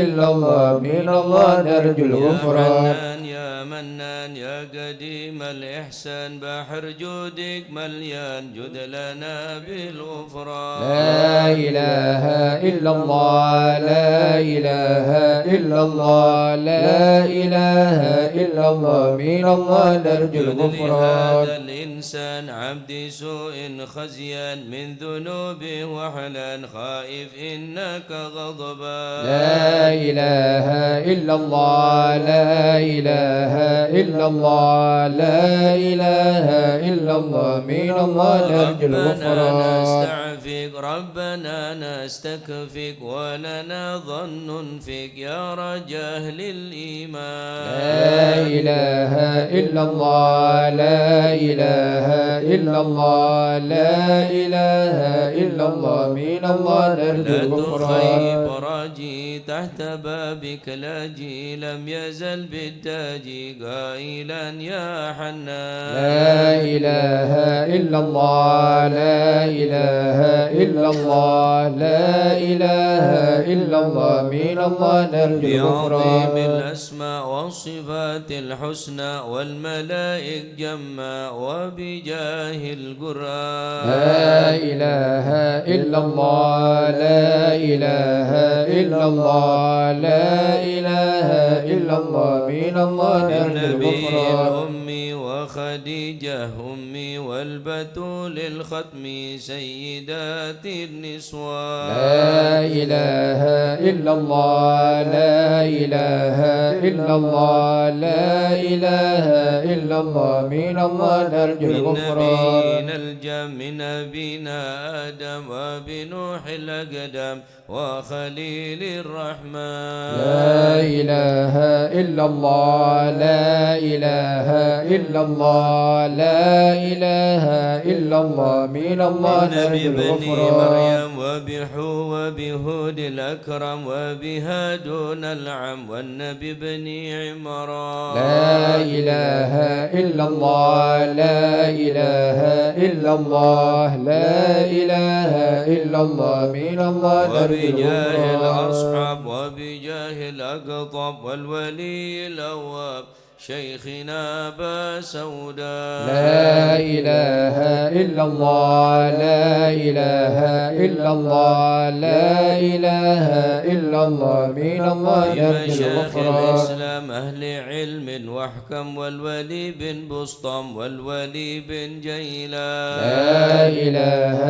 Speaker 2: إلا الله من الله نرجو الغفران
Speaker 1: يا منان يا قديم الإحسان بحر جودك مليان جد لنا بالغفران
Speaker 2: لا إله إلا الله لا إله إلا الله لا إله إلا الله من الله نرجو الغفران
Speaker 1: هذا الإنسان عبد سوء خزيان من ذنوبه وحلا خائف إنك غضبان
Speaker 2: لا إله إلا الله لا إله إلا الله لا إله إلا الله من الله نرجو الغفران
Speaker 1: نستعفيك ربنا نستكفيك ولنا ظن فيك يا رجاه للإيمان
Speaker 2: لا إله إلا الله لا إله إلا الله لا إله إلا الله من الله نرجو
Speaker 1: لا
Speaker 2: الغفران
Speaker 1: تخيب راجي تحت بابك لاجي لم يزل بالتاجي قائلا يا حنان
Speaker 2: لا إله إلا الله لا إله إلا الله لا إله إلا الله من الله نرجو
Speaker 1: بعظيم
Speaker 2: الغفران
Speaker 1: الأسماء والصفات الحسنى والملائك جمّا وبجاه القرآن
Speaker 2: لا إله إلا الله لا إله إلا الله لا إله إلا الله من الله نرجو
Speaker 1: النبي
Speaker 2: الغفران
Speaker 1: الأمي وخديجة أمي والبتول الختم سيدات النسوان.
Speaker 2: لا إله إلا الله لا إله إلا الله لا إله إلا الله من الله نرجو الغفران.
Speaker 1: من نبينا آدم وبنوح الأقدم وخليل الرحمن.
Speaker 2: لا إله إلا الله لا إله إلا الله لا إله إلا الله من الله نرجو الغفران.
Speaker 1: مريم وبحو وبهود الأكرم وبها دون العم والنبي بن عمران.
Speaker 2: لا إله إلا الله لا إله إلا الله لا إله إلا الله من الله
Speaker 1: وبجاه الأصحاب وبجاه الأقطب والولي الأواب شيخنا أبا سودا.
Speaker 2: لا إله إلا الله لا إله إلا الله لا إله إلا الله من الله نرجو الغفران.
Speaker 1: الإسلام أهل علم وحكم والولي بن بسطام والولي بن جيلان.
Speaker 2: لا إله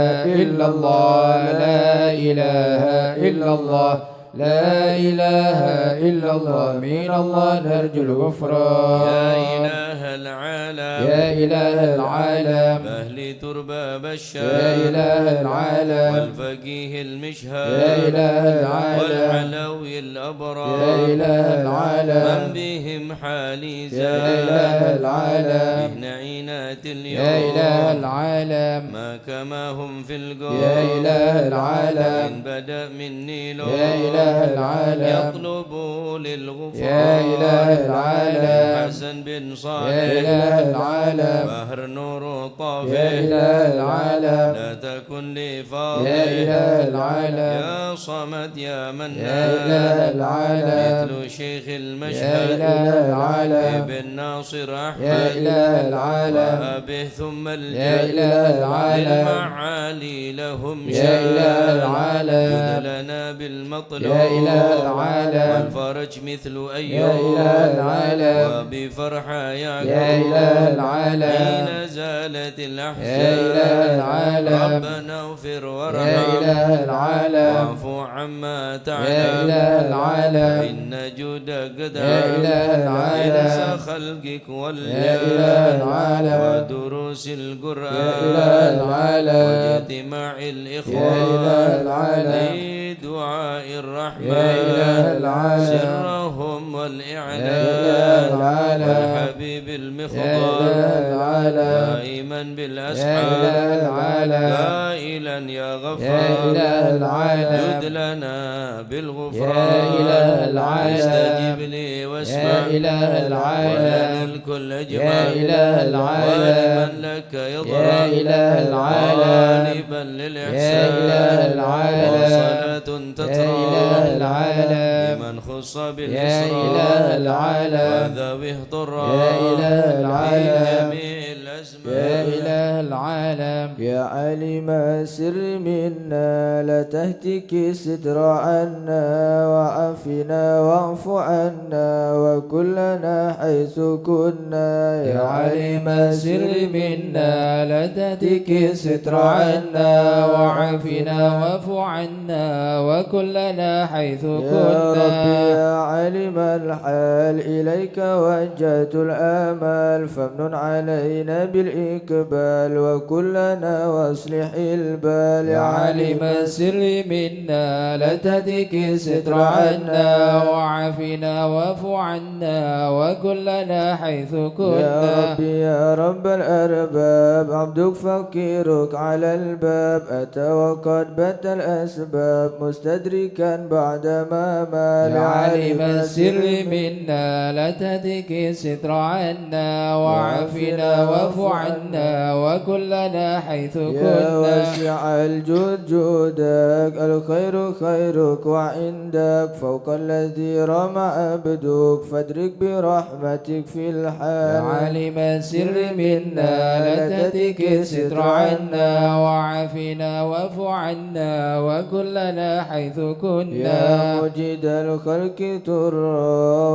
Speaker 2: إلا الله لا إله إلا الله لا إله إلا الله من الله نرجو الغفران.
Speaker 1: يا إله العالم
Speaker 2: يا إله العالم
Speaker 1: أهل ترباب الشام
Speaker 2: يا إله العالم
Speaker 1: والفقيه المشهد
Speaker 2: يا إله العالم
Speaker 1: والعلوي الأبرار
Speaker 2: يا إله العالم
Speaker 1: من بهم حالي
Speaker 2: يا إله العالم
Speaker 1: بهن عينات اليوم
Speaker 2: يا إله العالم
Speaker 1: ما كما هم في القوم
Speaker 2: يا إله العالم
Speaker 1: إن بدأ مني لوم
Speaker 2: يا إله العالم
Speaker 1: يطلبوا للغفران
Speaker 2: يا إله العالم
Speaker 1: حسن بن
Speaker 2: يا
Speaker 1: صالح
Speaker 2: إله العالم
Speaker 1: بحر نور طافح
Speaker 2: يا إله العالم
Speaker 1: لا تكن لي فاضل
Speaker 2: يا إله العالم
Speaker 1: يا صمد يا منان
Speaker 2: يا إله العالم
Speaker 1: مثل شيخ
Speaker 2: يا
Speaker 1: المشهد
Speaker 2: إله العالم
Speaker 1: ابن ناصر أحمد
Speaker 2: يا إله العالم
Speaker 1: وأبه ثم
Speaker 2: يا
Speaker 1: الجد
Speaker 2: إله العالم
Speaker 1: للمعالي لهم
Speaker 2: يا إله العالم
Speaker 1: لنا بالمطلوب
Speaker 2: يا إله العالم
Speaker 1: والفرج مثل أيوب
Speaker 2: يا إله العالم
Speaker 1: وبفرحة يعقوب
Speaker 2: يا إله العالم
Speaker 1: حين زالت الأحزان
Speaker 2: يا إله العالم
Speaker 1: ربنا اغفر
Speaker 2: يا
Speaker 1: وارحم
Speaker 2: إله العالم
Speaker 1: واعفو عما
Speaker 2: يا
Speaker 1: تعلم
Speaker 2: إله العالم
Speaker 1: إن جودك قد
Speaker 2: يا إله العالم
Speaker 1: إنسى خلقك
Speaker 2: يا إله العالم
Speaker 1: ودروس
Speaker 2: يا
Speaker 1: القرآن
Speaker 2: إله العالم
Speaker 1: واجتماع
Speaker 2: يا
Speaker 1: الإخوان
Speaker 2: إله العالم
Speaker 1: لدعاء الرحمن
Speaker 2: يا إله العالم
Speaker 1: سرهم
Speaker 2: يا
Speaker 1: والإعلان
Speaker 2: إله العالم
Speaker 1: والحبيب
Speaker 2: يا
Speaker 1: المخضر
Speaker 2: إله العالم
Speaker 1: دائما
Speaker 2: يا
Speaker 1: بالأسحار
Speaker 2: إله العالم
Speaker 1: قائلا يا
Speaker 2: يا
Speaker 1: غفار
Speaker 2: إله العالم
Speaker 1: جد لنا بالغفران
Speaker 2: يا إله العالم
Speaker 1: استجب لي
Speaker 2: يا
Speaker 1: واسمع
Speaker 2: إله العالم
Speaker 1: وللكل
Speaker 2: يا
Speaker 1: أجمع
Speaker 2: إله العالم
Speaker 1: ولمن لك
Speaker 2: يا
Speaker 1: يضرع
Speaker 2: إله العالم
Speaker 1: غالبا
Speaker 2: يا
Speaker 1: للإحسان
Speaker 2: إله العالم
Speaker 1: وصلاة
Speaker 2: يا
Speaker 1: تترى
Speaker 2: إله العالم
Speaker 1: لمن خص
Speaker 2: يا
Speaker 1: بالإسراء
Speaker 2: إله العالم
Speaker 1: وذوي اضطرا
Speaker 2: يا إله
Speaker 1: في
Speaker 2: العالم
Speaker 1: جميع
Speaker 2: يا
Speaker 1: الأزمان
Speaker 2: إله العالم
Speaker 3: يا عالم السر منا لا تهتك ستر عنا وعافنا واعف عنا وكلنا حيث كنا
Speaker 2: يا عالم السر منا لا تهتك ستر عنا وعافنا واعف عنا وكلنا حيث
Speaker 3: يا ربي
Speaker 2: كنا.
Speaker 3: يا عالم الحال إليك وجهت الآمال فامنن علينا بالإقبال وكلنا واصلح البال
Speaker 2: يا عالم السر منا لا تهتك ستر عنا وعافنا واعف عنا وكلنا حيث
Speaker 3: يا
Speaker 2: كنا.
Speaker 3: ربي يا رب الأرباب عبدك فقيرك على الباب أتى وقد بت الأسباب مستدركا بعدما مال.
Speaker 2: يا عالم السر منا لا تهتك ستر عنا وعافنا واعف عنا وكلنا حيث كنا
Speaker 3: يا واسع الجود جودك الخير خيرك وعندك فوق الذي رمى عبدك فادرك برحمتك في
Speaker 2: يا
Speaker 3: الحال
Speaker 2: عالم السر منا لا تتك الستر عنا وعافنا واعف عنا وكلنا حيث كنا
Speaker 3: يا مجيد الخلق ترى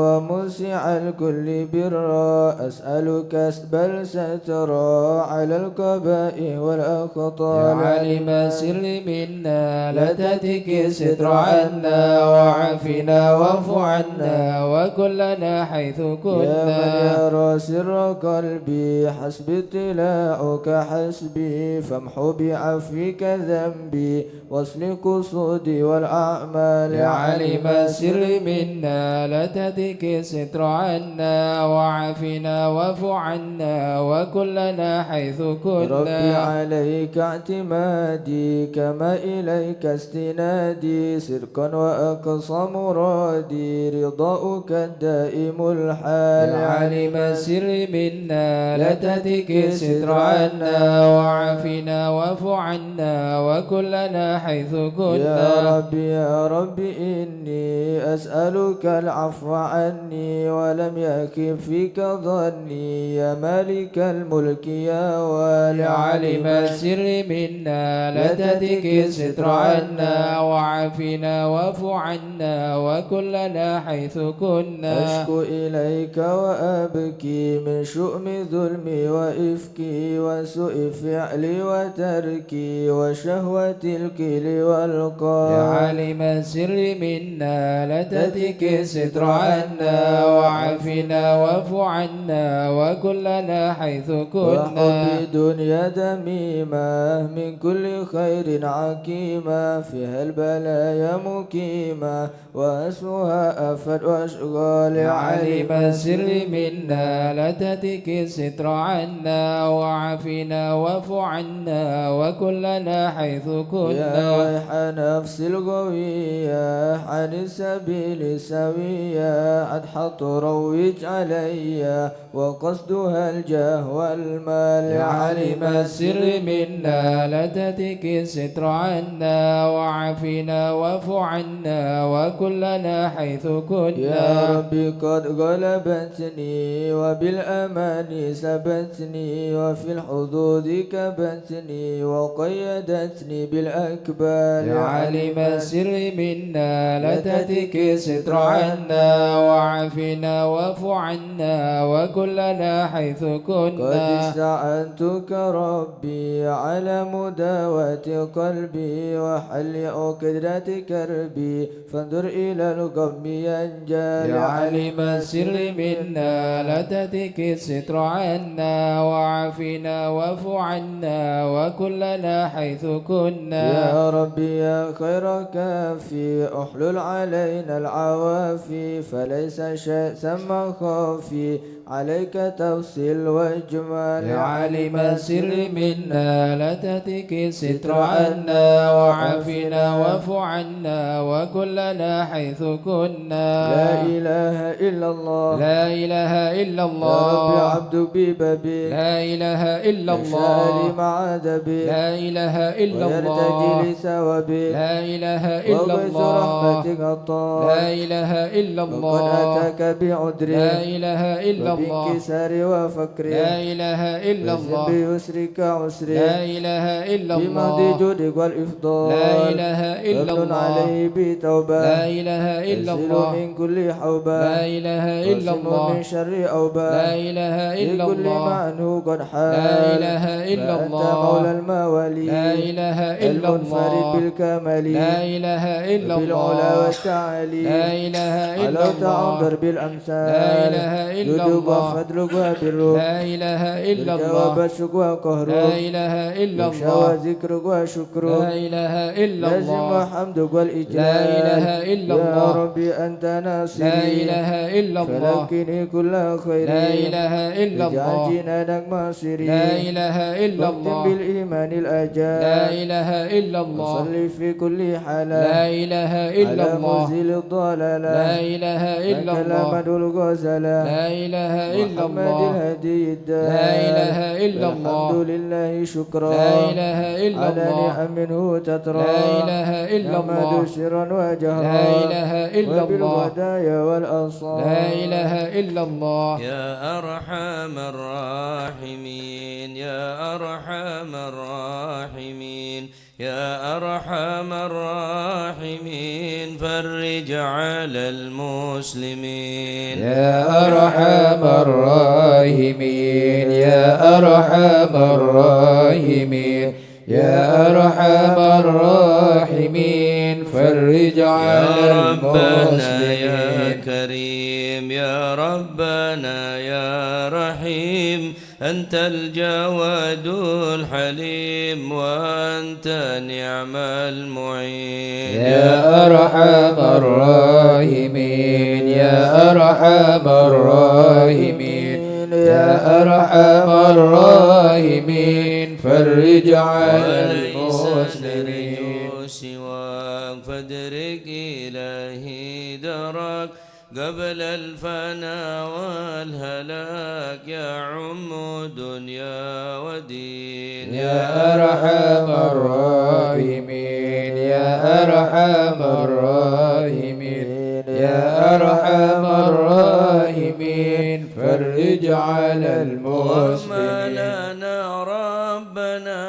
Speaker 3: وموسع الكل برا أسألك كسب السترى على القبائح
Speaker 2: يا
Speaker 3: والأخطاء
Speaker 2: عالم السر منا لا تتك الستر عنا وعافنا واعف عنا وكلنا حيث
Speaker 3: يا من
Speaker 2: كنا
Speaker 3: يرى سر قلبي حسبي اطلاعك حسبي فامحو بعفوك ذنبي واصل قصودي والأعمال
Speaker 2: يا عالم السر منا لا تتك الستر عنا وعافنا واعف عنا وكلنا حيث
Speaker 3: ربي
Speaker 2: كنا
Speaker 3: عليك اعتمادي كما إليك استنادي سركا وأقصى مرادي رضاؤك الدائم الحال
Speaker 2: يا عالم السر منا لا تتك الستر عنا وعافنا واعف عنا وكلنا حيث كنا
Speaker 3: يا ربي إني أسألك العفو عني ولم يكن فيك ظني يا مالك الملك يا والي
Speaker 2: يا عالم السر منا لا تتك الستر عنا وعافنا واعف عنا وكلنا حيث كنا
Speaker 3: أشكو إليك وأبكي من شؤم ظلمي وإفكي وسوء فعلي وتركي وشهوة الكل والقال
Speaker 2: يا عالم السر منا لا تتك الستر عنا وعافنا واعف عنا وكلنا حيث كنا
Speaker 3: وحب دنيا دميمة من كل خير عكيمة فيها البلايا مقيمة وأسوها أفد وأشغال
Speaker 2: يا عالم السر منا لا تتك الستر عنا وعافنا واعف عنا وكلنا حيث
Speaker 3: يا
Speaker 2: كنا
Speaker 3: ويح نفس الغوية عن السبيل سوية أدحط روج علي وقصدها الجاه والمال
Speaker 2: يا عالم السر منا لا تتك الستر عنا وعافنا واعف عنا وكلنا حيث
Speaker 3: يا
Speaker 2: كنا
Speaker 3: ربي قد غلبتني وبالأمان سبتني وفي الحظوظ كبتني وقيدتني بالأكبال
Speaker 2: يا عالم السر منا لا تتك الستر عنا وعافنا واعف عنا وكلنا حيث
Speaker 3: قد
Speaker 2: كنا
Speaker 3: استعنتك ربي على مداواة قلبي وحل عقدة كربي فانظر إلى الغم ينجلي
Speaker 2: يا عالم السر منا لا تتك الستر عنا وعافنا واعف عنا وكلنا حيث كنا
Speaker 3: يا ربي يا خير كافي احلل علينا العوافي فليس شيء ثم خافي عليك تفصيل واجمال
Speaker 2: يا عالم السر منا لا تتك الستر عنا وعافنا واعف عنا وكلنا حيث كنا
Speaker 3: لا إله إلا الله
Speaker 2: لا إله إلا
Speaker 3: يا ربي
Speaker 2: الله
Speaker 3: عبدك ببابي
Speaker 2: لا إله إلا
Speaker 3: يشاري
Speaker 2: الله
Speaker 3: مع دبي
Speaker 2: لا إله إلا
Speaker 3: ويرتجي
Speaker 2: الله
Speaker 3: لثوابي
Speaker 2: لا إله إلا
Speaker 3: وغيث
Speaker 2: الله
Speaker 3: رحمتك الطال
Speaker 2: لا إله إلا
Speaker 3: وقد
Speaker 2: الله
Speaker 3: أتاك بعذري
Speaker 2: لا إله إلا الله
Speaker 3: وبانكسار وفكري
Speaker 2: لا إله إلا
Speaker 3: وزن
Speaker 2: الله
Speaker 3: بيسرك عسري
Speaker 2: لا إله إلا
Speaker 3: بمضي
Speaker 2: الله
Speaker 3: جودك والإفضال
Speaker 2: لا إله إلا
Speaker 3: وابن
Speaker 2: الله
Speaker 3: عليه بتوبة
Speaker 2: لا إله إلا
Speaker 3: ينزل
Speaker 2: الله
Speaker 3: من كل حوبة
Speaker 2: لا إله إلا
Speaker 3: واسم
Speaker 2: الله
Speaker 3: من شر أوبة
Speaker 2: لا إله إلا
Speaker 3: لكل
Speaker 2: الله
Speaker 3: معنه قد حال
Speaker 2: لا إله إلا
Speaker 3: فأنت
Speaker 2: الله
Speaker 3: مولى الموالي
Speaker 2: لا إله إلا
Speaker 3: المنفرد
Speaker 2: الله
Speaker 3: بالكمال
Speaker 2: لا إله إلا
Speaker 3: بالعلا
Speaker 2: الله
Speaker 3: والتعالي
Speaker 2: لا إله إلا
Speaker 3: علوت عن
Speaker 2: الله
Speaker 3: ضرب الأمثال
Speaker 2: لا إله إلا
Speaker 3: جدك
Speaker 2: الله
Speaker 3: وفضلك وبرك
Speaker 2: لا إله إلا
Speaker 3: بالجواب
Speaker 2: الله
Speaker 3: الشك وقهرك
Speaker 2: لا إله إلا
Speaker 3: يخشى
Speaker 2: الله
Speaker 3: ذكرك
Speaker 2: لا
Speaker 3: وشكرك
Speaker 2: إله إلا
Speaker 3: لازم
Speaker 2: الله
Speaker 3: وحمدك والإجلال
Speaker 2: لا إله إلا
Speaker 3: يا
Speaker 2: الله
Speaker 3: ربي أنت ناصري
Speaker 2: لا إله إلا الله
Speaker 3: فلقني كل خير
Speaker 2: لا إله إلا
Speaker 3: اجعل
Speaker 2: الله
Speaker 3: جنانك مصيري
Speaker 2: لا إله إلا
Speaker 3: واختم
Speaker 2: الله
Speaker 3: بالإيمان الأجال
Speaker 2: لا إله إلا الله
Speaker 3: وصلي في كل حالة
Speaker 2: لا إله إلا
Speaker 3: على
Speaker 2: الله
Speaker 3: مزيل الضلالة
Speaker 2: لا إله إلا الله
Speaker 3: كلام الغزالة
Speaker 2: لا إله إلا
Speaker 3: محمد
Speaker 2: الله
Speaker 3: الهدي الدال
Speaker 2: لا إله إلا الله
Speaker 3: الحمد لله شكرا
Speaker 2: لا إله إلا
Speaker 3: على
Speaker 2: الله
Speaker 3: نعم منه تترى
Speaker 2: لا إله إلا الله
Speaker 3: نحمد سرا وجهرا
Speaker 2: لا إله إلا الله
Speaker 3: وبالودايا والأنصار
Speaker 2: لا إله إلا الله
Speaker 1: يا أرحم الراحمين يا أرحم الراحمين يا أرحم الراحمين فرج على المسلمين
Speaker 2: يا أرحم الراحمين يا أرحم الراحمين يا أرحم الراحمين فرج على
Speaker 1: ربنا يا
Speaker 2: المسلمين
Speaker 1: كريم يا ربنا يا رحيم أنت الجواد الحليم وأنت نعم المعين
Speaker 2: يا أرحم الراحمين يا أرحم الراحمين يا أرحم الراحمين فرج على المسلمين
Speaker 1: نرجو سواك فادرك إلهي درك قبل الفنا والهلاك يا عم دنيا ودين
Speaker 2: يا أرحم الراحمين يا أرحم الراحمين يا أرحم الراحمين فرج على
Speaker 1: وما
Speaker 2: المسلمين
Speaker 1: لنا ربنا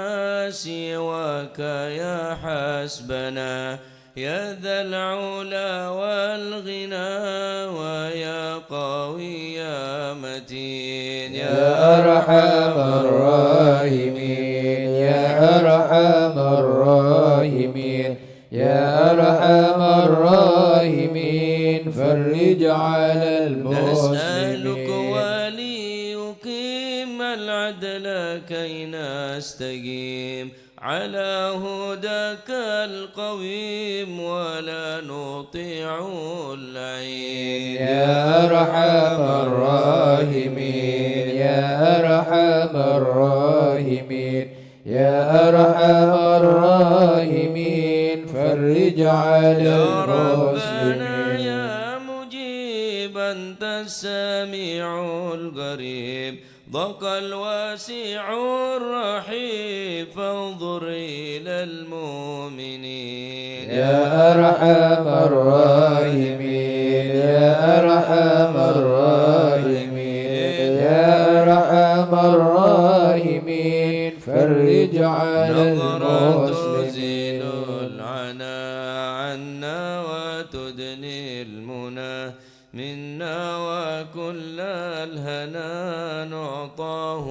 Speaker 1: سواك يا حسبنا يا ذا العلا والغنى ويا قوي يا متين
Speaker 2: يا أرحم الراحمين يا أرحم الراحمين يا أرحم الراحمين فرج على
Speaker 1: نسألك
Speaker 2: المسلمين
Speaker 1: وليقيم العدل كي نستقيم على هداك القويم ولا نطيع اللعين
Speaker 2: يا أرحم الراحمين يا أرحم الراحمين يا أرحم الراحمين فرج على
Speaker 1: يا ربنا
Speaker 2: المسلمين
Speaker 1: يا مجيب أنت السميع القريب ضاق الواسع الرحيم فانظر إلى المؤمنين
Speaker 2: يا أرحم الراحمين يا أرحم الراحمين يا أرحم الراحمين فرج على
Speaker 1: نظرة
Speaker 2: المسلمين
Speaker 1: تزيل العنا عنا وتدني المنى منا وكل الهنا نعطاه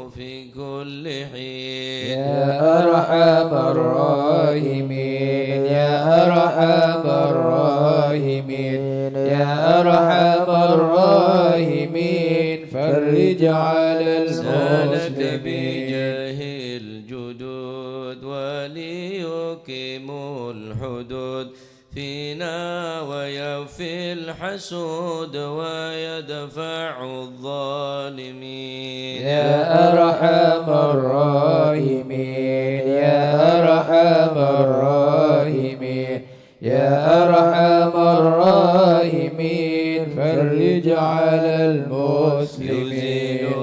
Speaker 1: في كل حين
Speaker 2: يا أرحم الراحمين يا أرحم الراحمين يا أرحم الراحمين فرج على
Speaker 1: سالك
Speaker 2: المسلمين
Speaker 1: بجاه الجدود وليقيم الحدود فينا ويفي الحسود ويدفع الظالمين
Speaker 2: يا أرحم الراحمين يا أرحم الراحمين يا أرحم الراحمين فرج على المسلمين
Speaker 1: يزيل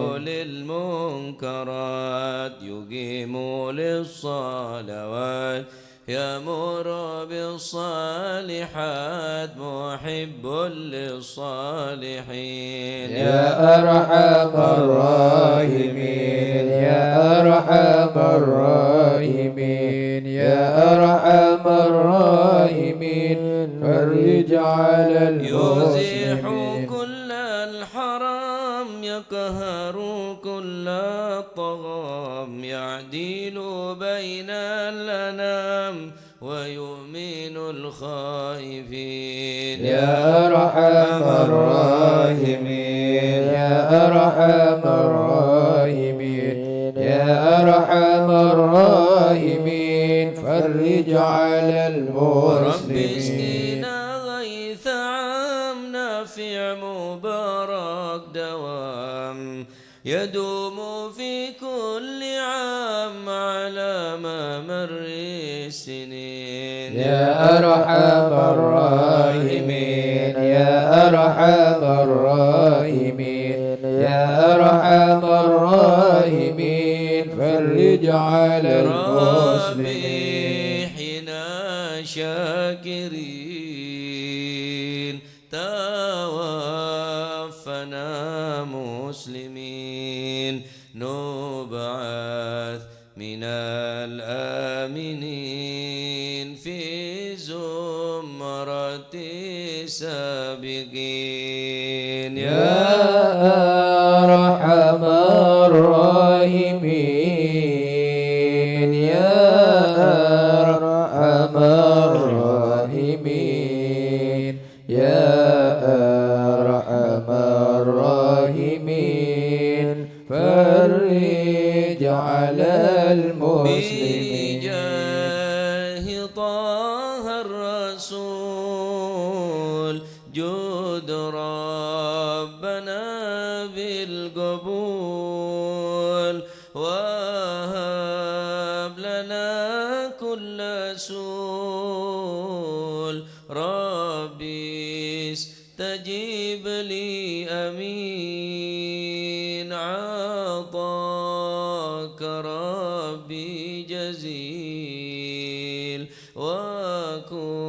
Speaker 1: للمنكرات يقيم للصلوات يأمر بالصالحات محب للصالحين
Speaker 2: يا أرحم الراحمين يا أرحم الراحمين يا أرحم الراحمين فرج على
Speaker 1: يزيح
Speaker 2: المسلمين
Speaker 1: كل الحرام يقهر كل الطغام يعدل بين الأنام ويؤمن الخائفين
Speaker 2: يا أرحم الراحمين يا أرحم الراحمين يا أرحم الراحمين فرج على
Speaker 1: رب
Speaker 2: المسلمين
Speaker 1: اسقنا غيث عام نافع مبارك دوام يدوم في كل عام على مر السنين
Speaker 2: يا أرحم الراحمين يا أرحم الراحمين يا أرحم الراحمين الراحمين فرج على المسلمين
Speaker 1: حنا شاكرين توفنا مسلمين نبعث من الآمنين في زمرة السابقين
Speaker 2: يا أرحم الراحمين يا أرحم الراحمين يا أرحم الراحمين فرج على المسلمين
Speaker 1: بجاه طه الرسول جود ربنا بالقبول وهب لنا كل سول ربي استجيب لي أمين عطاك ربي جزيل وكل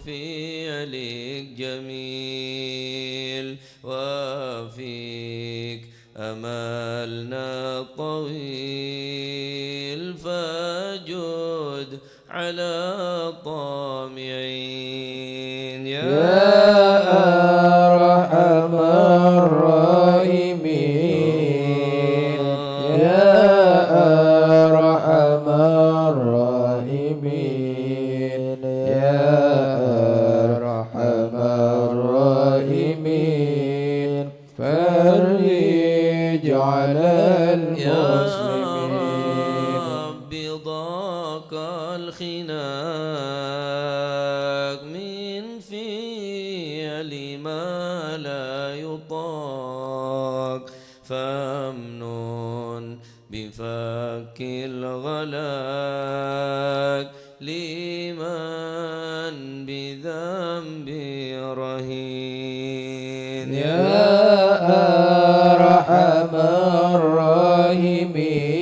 Speaker 1: فعلك جميل وفيك أملنا طويل فجد على الطامعين
Speaker 2: يا أرحم الراحمين يا أرحم الراحمين يا أرحم الراحمين فرج على المسلمين
Speaker 1: رب ضاق الخناق من فعل ما لا يطاق فامنون بفك الغلاق لمن بذنب رهين
Speaker 2: يا أرحم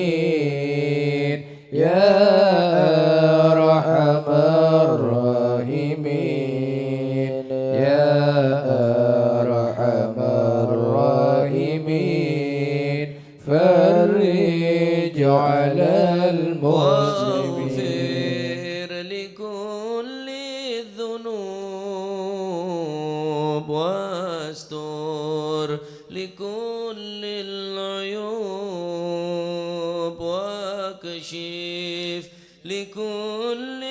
Speaker 2: الراحمين يا أرحم الراحمين يا أرحم الراحمين فرج على المسلمين
Speaker 1: واغفر لكل الذنوب واستر لكل العيوب واكشف لكل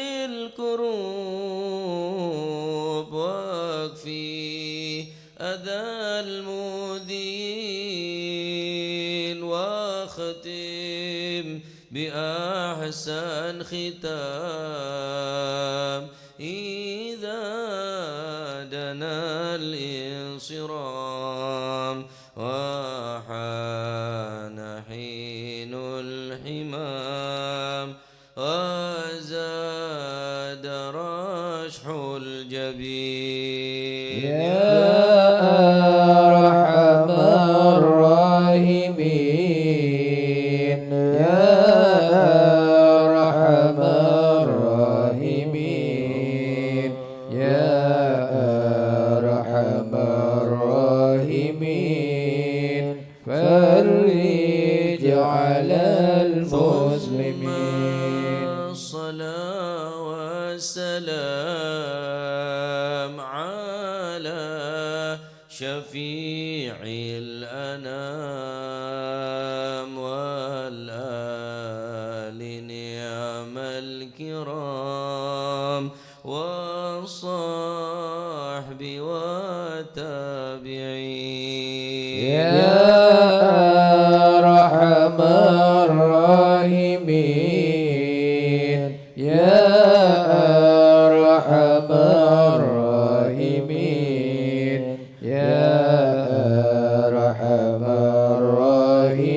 Speaker 1: الكروب واكفي أذى المؤذين واختم بأحسن ختام إذا دنا الانصرام وحان حين الحمام وزاد رشح الجبين
Speaker 2: يا أرحم الراحمين يا أرحم الراحمين يا أرحم الراحمين فرج على المسلمين
Speaker 1: الصلاة والسلام على شفيع الأنام والآل نعم الكرام والصحب والتابعين
Speaker 2: يا أرحم الراحمين يا أرحم الراحمين يا أرحم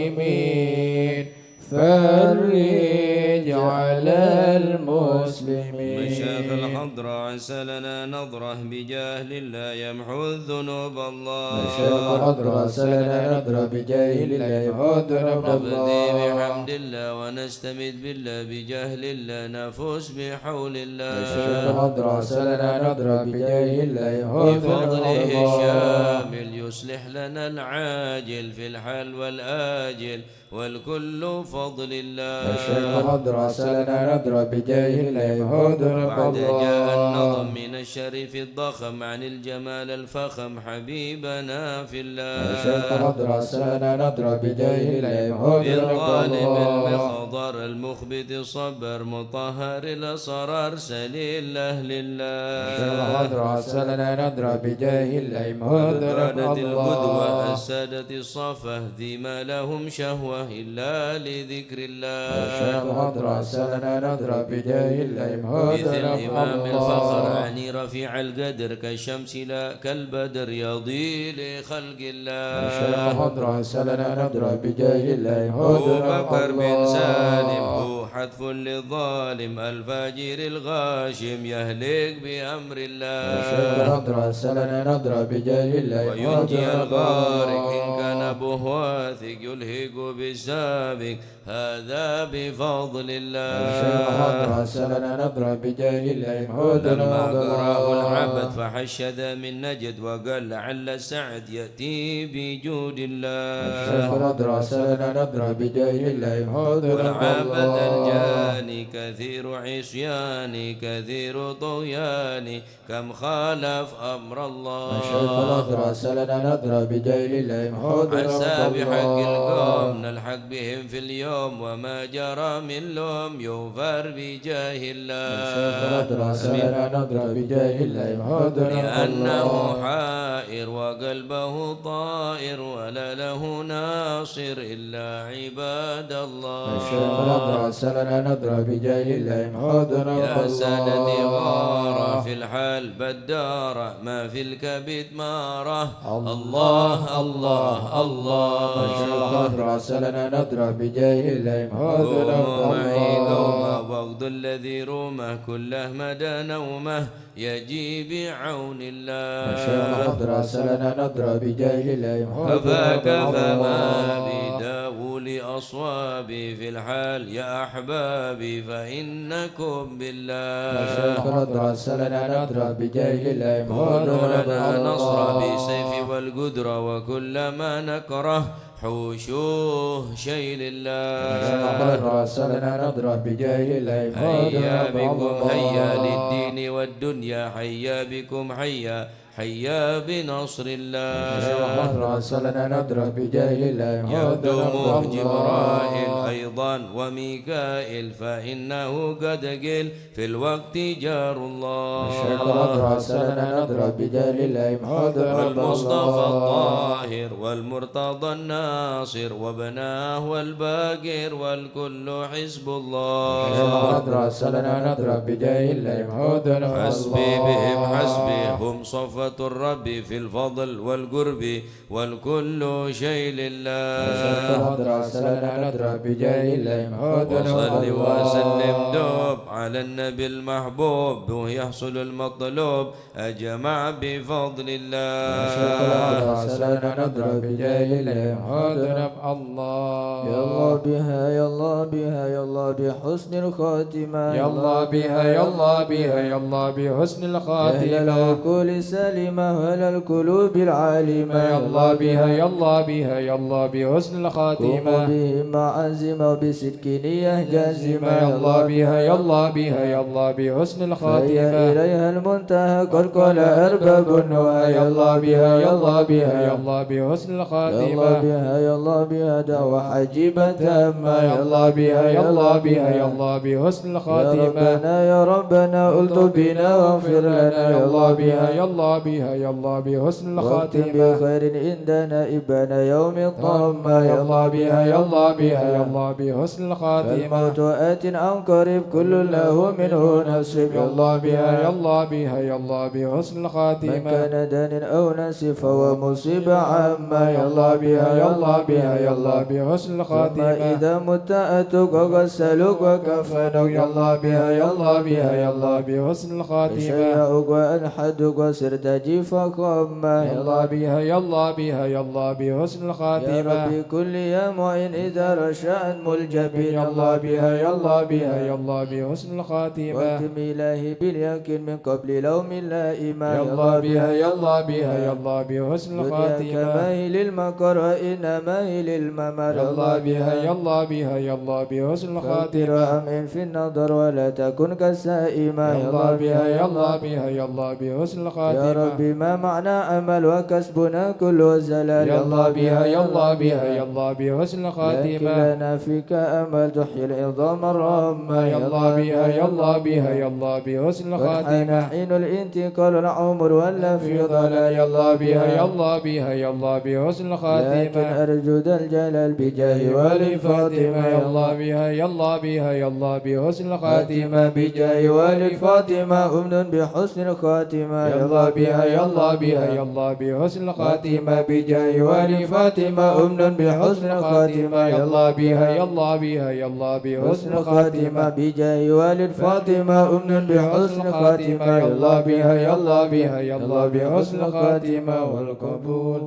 Speaker 2: الراحمين فرج على المسلمين.
Speaker 1: مشايخ الحضرة حضرة عسى لنا نظرة بجاه الله يمحو الذنوب الله
Speaker 2: الشيخ حضرة عسى لنا نظرة بجاه الله يمحو الذنوب
Speaker 1: نبدي
Speaker 2: الله
Speaker 1: بحمد الله ونستمد بالله بجهل الله نفوز بحول الله
Speaker 2: الشيخ حضرة عسى لنا نظرة بجاه الله يمحو الذنوب
Speaker 1: بفضله
Speaker 2: الله
Speaker 1: الشامل يصلح لنا العاجل في الحال والآجل والكل فضل الله
Speaker 2: الشيخ حضرة عسى لنا نظرة بجاه الله يمحو الذنوب
Speaker 1: بعد جاء
Speaker 2: الله
Speaker 1: النظم من الشريف الضخم عن الجمال الفخم حبيبنا في الله
Speaker 2: الشيخ حضرة عسى لنا نظرة بجاه الله يمحو الذنوب
Speaker 1: بالغالب
Speaker 2: الله
Speaker 1: المخضر المخبت الصبر مطهر الأسرار سليل أهل
Speaker 2: الشيخ
Speaker 1: الله
Speaker 2: حضرة عسى لنا نظرة بجاه الله يمحو الذنوب
Speaker 1: كانت القدوة
Speaker 2: الله
Speaker 1: السادة الصفة ذي ما لهم شهوة إلا لذكر
Speaker 2: الشيخ
Speaker 1: الله
Speaker 2: حضرة عسى لنا نظرة بجاه الله يمحو
Speaker 1: مثل
Speaker 2: الذنوب
Speaker 1: الإمام الفخر
Speaker 2: الله
Speaker 1: عني رفيع القدر كالشمس لا كالبدر يضي لخلق
Speaker 2: الشيخ
Speaker 1: الله
Speaker 2: حضرة عسى لنا نظرة بجاه الله يمحو
Speaker 1: أبو
Speaker 2: الذنوب
Speaker 1: بكر بن سالم
Speaker 2: الله
Speaker 1: هو حتف للظالم الفاجر الغاشم يهلك بأمر
Speaker 2: الشيخ
Speaker 1: الله
Speaker 2: حضرة عسى لنا نظرة بجاه الله يمحو
Speaker 1: وينجي
Speaker 2: الذنوب
Speaker 1: الغارق إن كان
Speaker 2: الله
Speaker 1: أبوه واثق يلهق بالسابق هذا بفضل
Speaker 2: الشيخ حضرة
Speaker 1: الله
Speaker 2: عسى لنا نظرة بجاه الله يمحو
Speaker 1: لما
Speaker 2: الذنوب
Speaker 1: قرأه العبد
Speaker 2: الله
Speaker 1: فحشد من نجد وقال لعل السعد يأتي بجود
Speaker 2: الشيخ
Speaker 1: الله
Speaker 2: حضرة عسى لنا نظرة بجاه الله يمحو الذنوب
Speaker 1: والعبد
Speaker 2: الله
Speaker 1: الجاني كثير عصياني كثير طغياني كم خالف أمر
Speaker 2: الشيخ
Speaker 1: الله
Speaker 2: حضرة عسى لنا نظرة بجاه الله يمحو الذنوب
Speaker 1: عسى بحق القوم
Speaker 2: الله
Speaker 1: نلحق بهم في اليوم وما جرى من لوم يغفر بجاه
Speaker 2: الشيخ حضرة
Speaker 1: الله
Speaker 2: عسى لنا نظرة بجاه الله يمحو الذنوب
Speaker 1: لأنه
Speaker 2: الله
Speaker 1: حائر وقلبه طائر ولا له ناصر إلا عباد
Speaker 2: الشيخ حضرة
Speaker 1: الله
Speaker 2: عسى لنا نظرة بجاه الله يمحو الذنوب
Speaker 1: يا سندي غارة
Speaker 2: الله
Speaker 1: في الحال بدارة ما في الكبد مارة
Speaker 2: الله
Speaker 1: الله الله
Speaker 2: الشيخ
Speaker 1: الله
Speaker 2: حضرة عسى لنا نظرة بجاه الله يمحو الذنوب
Speaker 1: قوموا معي قومه
Speaker 2: الله
Speaker 1: واغض الذي رومه كله مدى نومه يجي بعون
Speaker 2: الشيخ
Speaker 1: الله
Speaker 2: حضرة عسى لنا نظرة بجاه الله يمحو
Speaker 1: كفاك
Speaker 2: الذنوب
Speaker 1: فما
Speaker 2: الله
Speaker 1: بداو لأصوابي في الحال يا أحبابي فإنكم
Speaker 2: الشيخ
Speaker 1: بالله
Speaker 2: حضرة عسى لنا نظرة بجاه الله يمحو
Speaker 1: كونوا
Speaker 2: الذنوب
Speaker 1: لنا نصر
Speaker 2: الله
Speaker 1: بالسيف والقدرة وكل ما نكره حوشوه شيء
Speaker 2: الشيخ
Speaker 1: لله
Speaker 2: حضرة عسى لنا نظرة بجاه الله يمحو
Speaker 1: هيا
Speaker 2: الذنوب
Speaker 1: بكم هيا
Speaker 2: الله
Speaker 1: للدين والدنيا حيا بكم حيا حيا بنصر
Speaker 2: الشيخ
Speaker 1: الله
Speaker 2: حضرة عسى لنا نظرة بجاه الله يمحو
Speaker 1: يخدمه
Speaker 2: الذنوب
Speaker 1: جبرائيل
Speaker 2: الله
Speaker 1: أيضا وميكائيل فإنه قد قيل في الوقت جار
Speaker 2: الشيخ
Speaker 1: الله
Speaker 2: حضرة عسى لنا نظرة بجاه الله يمحو الذنوب
Speaker 1: والمصطفى
Speaker 2: الله
Speaker 1: الطاهر والمرتضى الناصر وابناه والباقر والكل حزب
Speaker 2: الشيخ
Speaker 1: الله
Speaker 2: حضرة عسى لنا نظرة بجاه الله يمحو الذنوب
Speaker 1: حسبي بهم
Speaker 2: الله
Speaker 1: حسبي هم صفوة الرب في الفضل والقرب والكل شيء
Speaker 2: الشيخ
Speaker 1: لله
Speaker 2: حضرة عسى لنا نظرة بجاه الله يمحو الذنوب
Speaker 1: وصل
Speaker 2: الله
Speaker 1: وسلم دوب على النبي المحبوب ويحصل المطلوب أجمع بفضل
Speaker 2: الشيخ
Speaker 1: الله
Speaker 2: حضرة عسى لنا نظرة بجاه الله يمحو الذنوب الله
Speaker 3: يا الله بها يا الله بها يا الله بحسن الخاتمة
Speaker 2: يا الله بها يا الله بها يا الله بحسن
Speaker 3: أهل
Speaker 2: الخاتمة
Speaker 3: العقول سالمة وأهل القلوب العالمة
Speaker 2: يا الله بها يا الله بها يا الله بحسن
Speaker 3: قوموا
Speaker 2: الخاتمة
Speaker 3: بهم عزمة وبصدق نية جازمة
Speaker 2: يا الله بها يا الله بها يا الله بحسن
Speaker 3: فهي
Speaker 2: الخاتمة
Speaker 3: إليها المنتهى قد قال أرباب النهى
Speaker 2: يا الله بها يا الله بها يا الله بحسن
Speaker 3: يا الله
Speaker 2: الخاتمة
Speaker 3: بها يا الله بها دعوة عجيبة تامة
Speaker 2: يا الله بها يا الله بها يا الله بحسن
Speaker 3: يا
Speaker 2: الخاتمة
Speaker 3: ربنا يا ربنا قلت بنا واغفر لنا
Speaker 2: يا الله بها يا الله بها يا الله بحسن
Speaker 3: واختم
Speaker 2: الخاتمة
Speaker 3: بخير عندنا إبنا يوم الطامة
Speaker 2: يا الله بها يا الله بها يا الله بحسن الخاتمة
Speaker 3: فالموت آت أو قريب كل له منه نصيب
Speaker 2: يا الله بها يا الله بها يا الله بحسن
Speaker 3: من
Speaker 2: الخاتمة
Speaker 3: كان دان أو نسي فهو مصيبة عامة
Speaker 2: يا الله بها يا الله بها يا الله بحسن
Speaker 3: ثم
Speaker 2: الخاتمة
Speaker 3: إذا مت أتوك وغسلوك وكفنوك
Speaker 2: يا الله بها يا الله بها يا الله بحسن الخاتمة
Speaker 3: شيعوك وأنحدوك وسرت جيفا قمة
Speaker 2: يا الله بها يا الله بها يا الله بحسن
Speaker 3: يا
Speaker 2: الخاتمة
Speaker 3: ربي كل يا معين إذا رشأت ملجبين
Speaker 2: يا الله بها يا الله بها يا الله بحسن الخاتمة
Speaker 3: واختم إلهي باليقين من قبل لوم اللائمة
Speaker 2: يا الله بها يا الله بها يا الله بحسن
Speaker 3: دنياك
Speaker 2: الخاتمة
Speaker 3: ماهل المكر وإن ماهل الممر
Speaker 2: يا الله بها يا الله بها يا الله بحسن الخاتمة
Speaker 3: أمن في النظر ولا تكن كالسائمة
Speaker 2: يا الله بها يا الله بها يا الله بحسن
Speaker 3: يا
Speaker 2: الخاتمة
Speaker 3: ربي ما معنى أمل وكسبنا كل زلال
Speaker 2: يا الله بها يا الله بها يا الله بحسن
Speaker 3: لكن
Speaker 2: الخاتمة
Speaker 3: لنا فيك أمل تحيي العظام الرامة
Speaker 2: يا الله بها يا الله بها يا الله بحسن
Speaker 3: قد حان
Speaker 2: الخاتمة
Speaker 3: حين الانتقال العمر ولا في ضلال
Speaker 2: يا الله بها يا الله بها يا الله بحسن
Speaker 3: لكن
Speaker 2: الخاتمة
Speaker 3: أرجو ذا الجلال بجاه والي فاطمة
Speaker 2: يا الله بها يا الله بها يا الله بحسن الخاتمة
Speaker 3: بجاه والي فاطمة أمن بحسن الخاتمة
Speaker 2: يا الله بها يا الله بها يا الله بحسن الخاتمة بجاه والي فاطمة أمن بحسن الخاتمة يا الله بها يا الله بها يا الله بحسن
Speaker 3: حسن خاتمة بجاه والد فاطمة أمن بحسن خاتمة
Speaker 2: يا الله بها يا الله بها يا الله بحسن الخاتمة والقبول.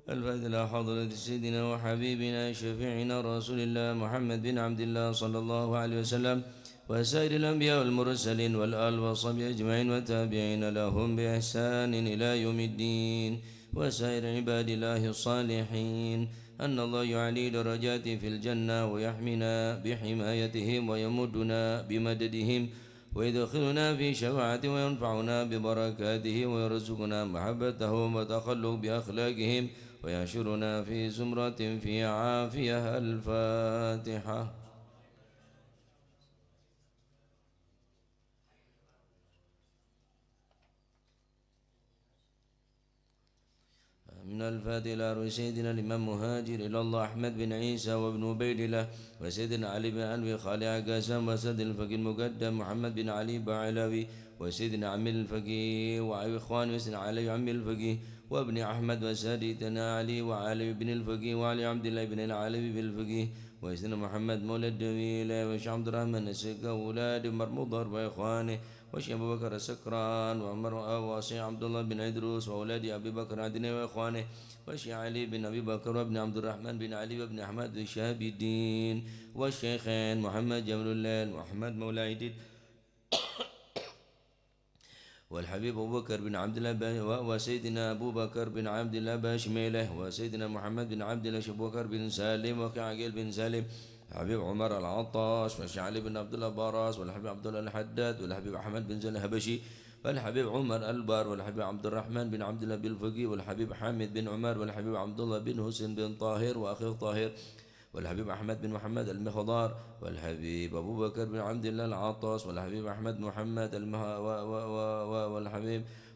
Speaker 1: الفاتحة إلى حضرة سيدنا وحبيبنا شفيعنا رسول الله محمد بن عبد الله صلى الله عليه وسلم وسائر الأنبياء والمرسلين والآل والصحبه أجمعين والتابعين لهم بإحسان إلى يوم الدين وسائر عباد الله الصالحين أن الله يعلي درجات في الجنة ويحمينا بحمايتهم ويمدنا بمددهم ويدخلنا في شفاعته وينفعنا ببركاته ويرزقنا محبتهم وتخلق بأخلاقهم ويحشرنا في زمرة في عافية. الفاتحة. من الفاتحة إلى روح سيدنا الإمام مهاجر إلى الله أحمد بن عيسى وابن عبيد الله وسيدنا علي بن ألوي خالع قاسم وسيد الفقيه المقدم محمد بن علي بعلاوي وسيدنا عمي الفقيه وإخوان وسيدنا علي عمي الفقيه وابن أحمد وسادتنا علي وعلي بن الفقيه وعلي عبد الله بن العلوي بالفقيه وسيدنا محمد مولى الدويل وشيخ عبد الرحمن السكة وأولاد مرمضر وإخوانه وشيخ أبو بكر السكران وعمر وشيخ عبد الله بن عدروس وأولاد أبي بكر عدنان وإخوانه وشيخ علي بن أبي بكر وابن عبد الرحمن بن علي وابن أحمد شهاب الدين والشيخين محمد جمل الليل محمد مولى عيدين والحبيب أبو بكر بن عبد الله وسيدنا أبو بكر بن عبد الله باشميله وسيدنا محمد بن عبد الله أبو بكر بن سالم وكعقيل بن سالم الحبيب عمر العطاش والشعلي بن عبد الله باراس والحبيب عبد الله الحداد والحبيب أحمد بن زل الهبشي والحبيب عمر البار والحبيب عبد الرحمن بن عبد الله بالفقي والحبيب حامد بن عمر والحبيب عبد الله بن حسين بن طاهر وأخيه طاهر والحبيب أحمد بن محمد المخضار والحبيب أبو بكر بن عبد الله العطاس والحبيب أحمد محمد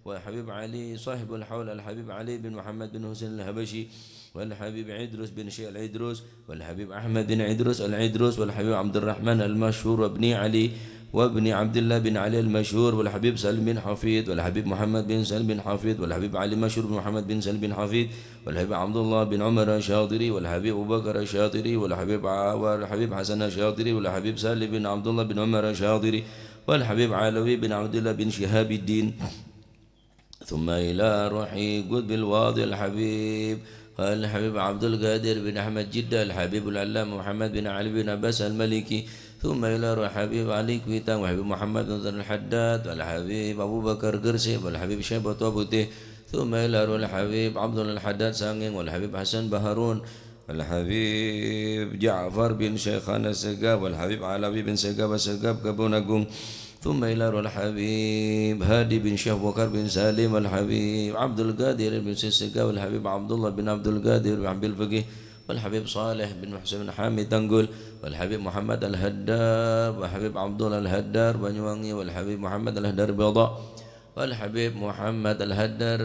Speaker 1: والحبيب علي صاحب الحول الحبيب علي بن محمد بن حسين الهبشي والحبيب عدروس بن شيخ العدروس والحبيب أحمد بن عدروس العدروس والحبيب عبد الرحمن المشهور وابن علي وابن عبد الله بن علي المشهور والحبيب سالم بن حفيظ والحبيب محمد بن سالم بن حفيظ والحبيب علي مشهور بن محمد بن سالم بن حفيظ والحبيب عبد الله بن عمر الشاطري والحبيب أبو بكر الشاطري والحبيب حسن الشاطري والحبيب سالم بن عبد الله بن عمر الشاطري والحبيب علوي بن عبد الله بن شهاب الدين ثم إلى روحي قد بالواضي الحبيب الحبيب عبد القادر بن أحمد جدة الحبيب العلامة محمد بن علي بن عباس الملكي ثم إلى روح حبيب علي كويتان وحبيب محمد بن زر الحداد والحبيب أبو بكر قرسي والحبيب شيبة وابوته ثم إلى روح الحبيب عبد الله الحداد سانغين والحبيب حسن بهارون والحبيب جعفر بن شيخان السقاب والحبيب علوي بن سقاب السقاب كبونكم ثم إلى روح الحبيب هادي بن شيخ بكر بن سالم والحبيب عبد القادر بن سيسقاب والحبيب عبد الله بن عبد القادر بن عبد الفقيه والحبيب صالح بن محسن بن حامد تنقل والحبيب محمد الهدار والحبيب عبد الله الهدار بنيوانgi والحبيب محمد الهدار بيضاء والحبيب محمد الهدار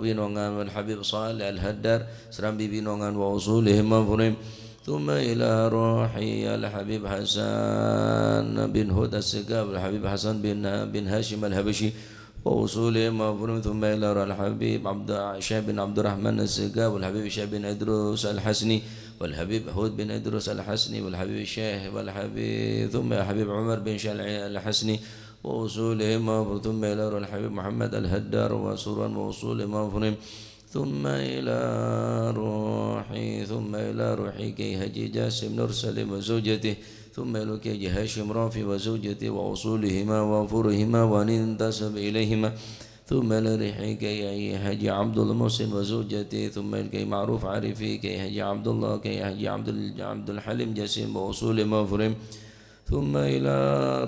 Speaker 1: winongan والحبيب صالح الهدار سرامبي winongan وأصولهم مفرم ثم إلى روحي الحبيب حسن بن هدى السقاب والحبيب حسن بن هاشم الهبشي ووصولهم مفروم ثم إلى الحبيب شيخ بن عبد الرحمن السقاب والحبيب شيخ بن إدروس الحسني والحبيب هود بن إدريس الحسني والحبيب الشيخ والحبيب ثم حبيب عمر بن شلعي الحسني ووصولهم ثم إلى الحبيب محمد الهدار وسرا ووصولهم وفرهم ثم إلى روحي كي هجي جاسم نرسل وزوجته ثم إلى كي هاشم رافي وزوجته ووصولهما وفرهما وننتسب إليهما ثم لريحي كي هجي عبد المحسن وزوجته ثم كي معروف عارفي كي هجي عبد الله كي هجي عبد الحليم جسيم ووصول مفرم ثم إلى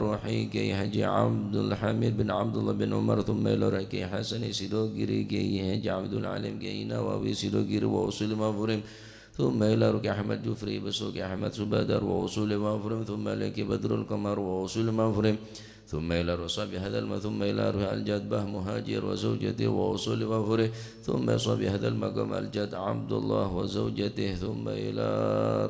Speaker 1: روحي كي هجي عبد الحميد بن عبد الله بن عمر ثم إلى روحي كي حسن سيدوغري كي هجي عبد العليم كي نواوي سيدوغري ووصول مفرم ثم إلى روحي أحمد جفري بسوك أحمد سبادر ووصول مفرم ثم لك بدر القمر ووصول مفرم ثم إلى رصاب هذا ثم إلى روح الجد به مهاجر وزوجته ووصول وفره ثم صاب هذا المقام الجد عبد الله وزوجته ثم إلى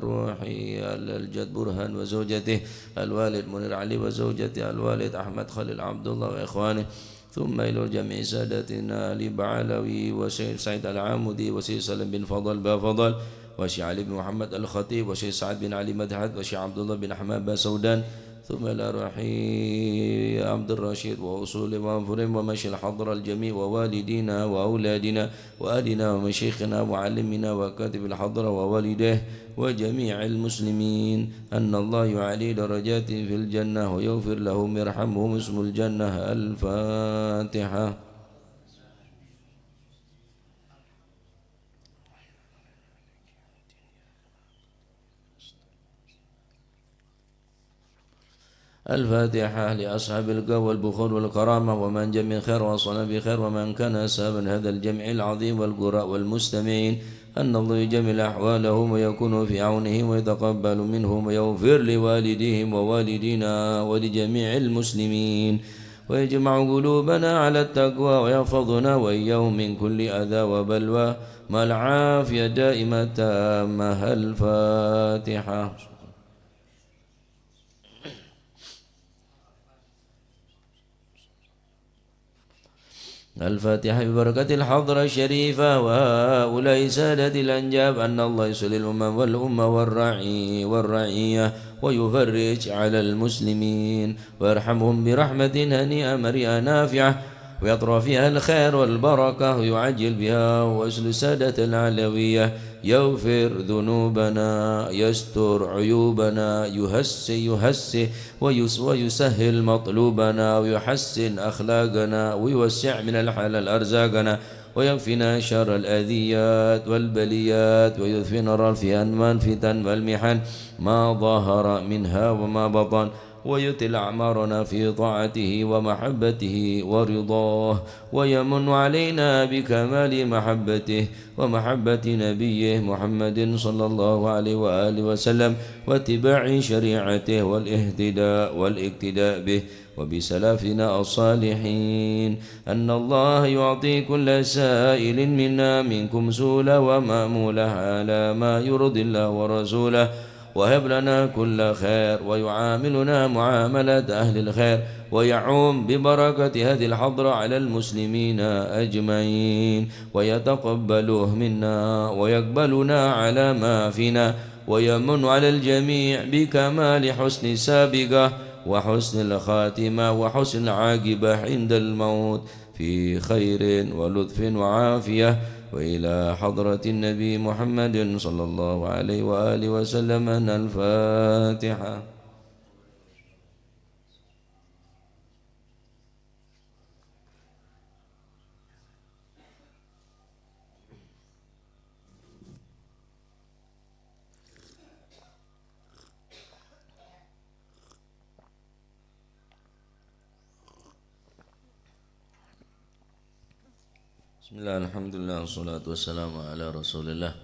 Speaker 1: روح الجد برهان وزوجته الوالد منير علي وزوجته الوالد أحمد خليل عبد الله وإخوانه ثم إلى جميع سادتنا علي بعلوي وشيخ سعيد العامدي وشيخ سلم بن فضل بافضل وشيخ علي بن محمد الخطيب وشيخ سعد بن علي مدحت وشيخ عبد الله بن أحمد باسودان ثم إلى روحي عبد الرشيد وأصول وانفرم ومشي الحضر الجميع ووالدينا وأولادنا وآلنا ومشيخنا وعلمنا وكاتب الحضر ووالديه وجميع المسلمين أن الله يعلي درجات في الجنة ويغفر لهم يرحمهم اسم الجنة. الفاتحة. الفاتحة لأصحاب القوى والبخور والكرامة ومن جمع خير وصل بخير ومن كان سببا هذا الجمع العظيم والقراء والمستمعين أن الله يجمل أحوالهم ويكون في عونهم ويتقبل منهم ويغفر لوالديهم ووالدينا ولجميع المسلمين ويجمع قلوبنا على التقوى ويحفظنا وإياهم من كل أذى وبلوى مع العافية دائمة تامة. الفاتحة. الفاتحة ببركة الحضرة الشريفة وهؤلاء سادة الأنجاب أن الله يصلي الأمم والأمة والرعية ويفرج على المسلمين ويرحمهم برحمة هنيئة مريئة نافعة ويطرى فيها الخير والبركة ويعجل بها وأسل السادة العلوية يغفر ذنوبنا يستر عيوبنا يهسي ويسهل مطلوبنا ويحسن أخلاقنا ويوسع من الحلال أرزاقنا ويكفينا شر الأذيات والبليات ويدفنا في أنوان فتن والمحن ما ظهر منها وما بطن ويتل أعمارنا في طاعته ومحبته ورضاه ويمن علينا بكمال محبته ومحبة نبيه محمد صلى الله عليه وآله وسلم واتباع شريعته والاهتداء والاقتداء به وبسلفنا الصالحين أن الله يعطي كل سائل منا منكم سولة ومأمولة على ما يرضي الله ورسوله وهب لنا كل خير ويعاملنا معاملة أهل الخير ويعوم ببركة هذه الحضرة على المسلمين أجمعين ويتقبله منا ويقبلنا على ما فينا ويمن على الجميع بكمال حسن سابقة وحسن الخاتمة وحسن العاقبة عند الموت في خير ولطف وعافية وإلى حضرة النبي محمد صلى الله عليه وآله وسلم. الفاتحة. بسم الله الحمد لله والصلاة والسلام على رسول الله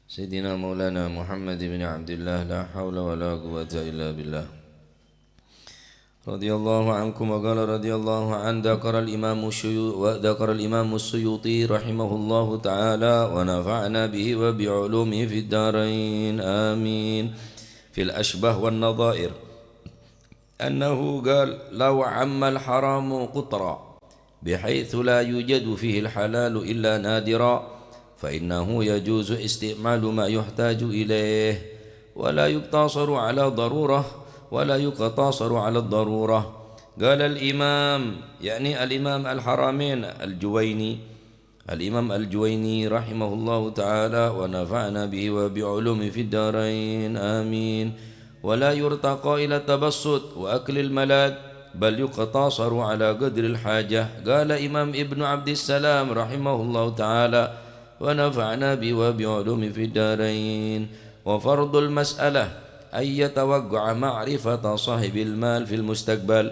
Speaker 1: سيدنا مولانا محمد بن عبد الله لا حول ولا قوة إلا بالله رضي الله عنكم. وقال رضي الله عنه ذكر الإمام السيوطي رحمه الله تعالى ونفعنا به وبعلومه في الدارين آمين في الأشبه والنظائر أنه قال لو عم الحرام قطرا بحيث لا يوجد فيه الحلال إلا نادرا فإنه يجوز استعمال ما يحتاج إليه ولا يقتصر على الضرورة. قال الإمام يعني الإمام الحرمين الإمام الجويني رحمه الله تعالى ونفعنا به وبعلومه في الدارين آمين. ولا يرتقى إلى التبسط وأكل الملاذ بل يقتصر على قدر الحاجة. قال إمام ابن عبد السلام رحمه الله تعالى ونفعنا به وبعلومه في الدارين. وفرض المسألة أن يتوقع معرفة صاحب المال في المستقبل،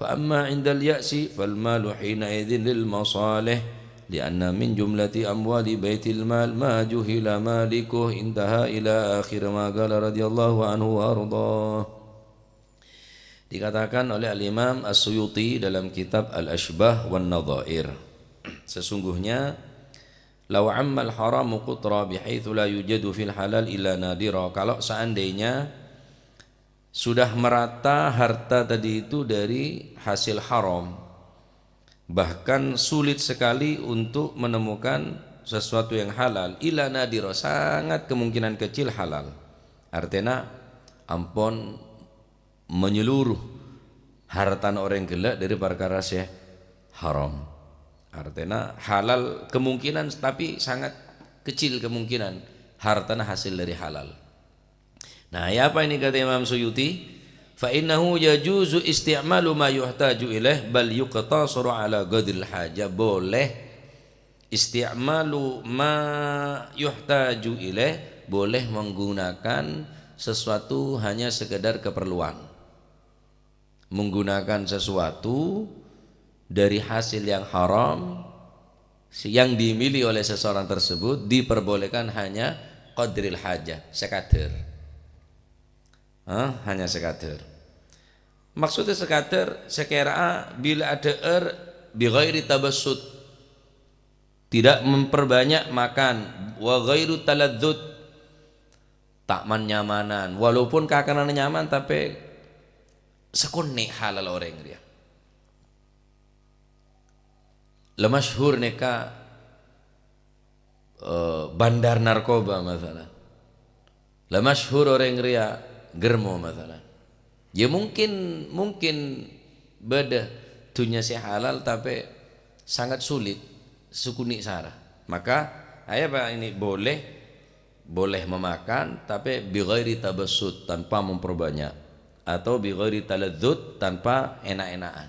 Speaker 1: فأما عند اليأس فالمال حينئذ للمصالح لأن من جملة أموال بيت المال ما جهل مالكه. انتهى إلى آخر ما قال رضي الله عنه وأرضاه. Dikatakan oleh Al-Imam As-Suyuti dalam kitab Al-Ashbah wan Nadhair, sesungguhnya law ammal haramu qutra bihaitsu la yujadu fil halal illa nadira, kalau seandainya sudah merata harta tadi itu dari hasil haram, bahkan sulit sekali untuk menemukan sesuatu yang halal, illa nadira, sangat kemungkinan kecil halal. Artinya ampun menyeluruh harta orang gelak dari perkara sih haram. Artinya halal kemungkinan tapi sangat kecil kemungkinan hartana hasil dari halal. Nah, ya apa ini kata Imam Suyuti? Fa innahu yajuzu isti'malu ma yuhtaju ilaih bal yuqtasaru ala qadril hajah. Boleh isti'malu ma yuhtaju ilaih, boleh menggunakan sesuatu hanya sekedar keperluan. Menggunakan sesuatu dari hasil yang haram yang dimiliki oleh seseorang tersebut diperbolehkan hanya qadril hajah, sekadar. Hanya sekadar. Maksudnya sekadar sekira bila ada bi ghairi tabassut, tidak memperbanyak makan, wa ghairu taladzut, tak menyamanan, walaupun kakanan nyaman tapi sekone halal orang dia. Lemasyhur neka bandar narkoba masalah. Lemasyhur orang ria germo masalah. Ya mungkin beda dunia si halal tapi sangat sulit sukuni sarah. Maka apa ini boleh memakan tapi bi ghairi tabassut, tanpa memperbanyak, atau bi ghairi taladzut, tanpa enak-enakan,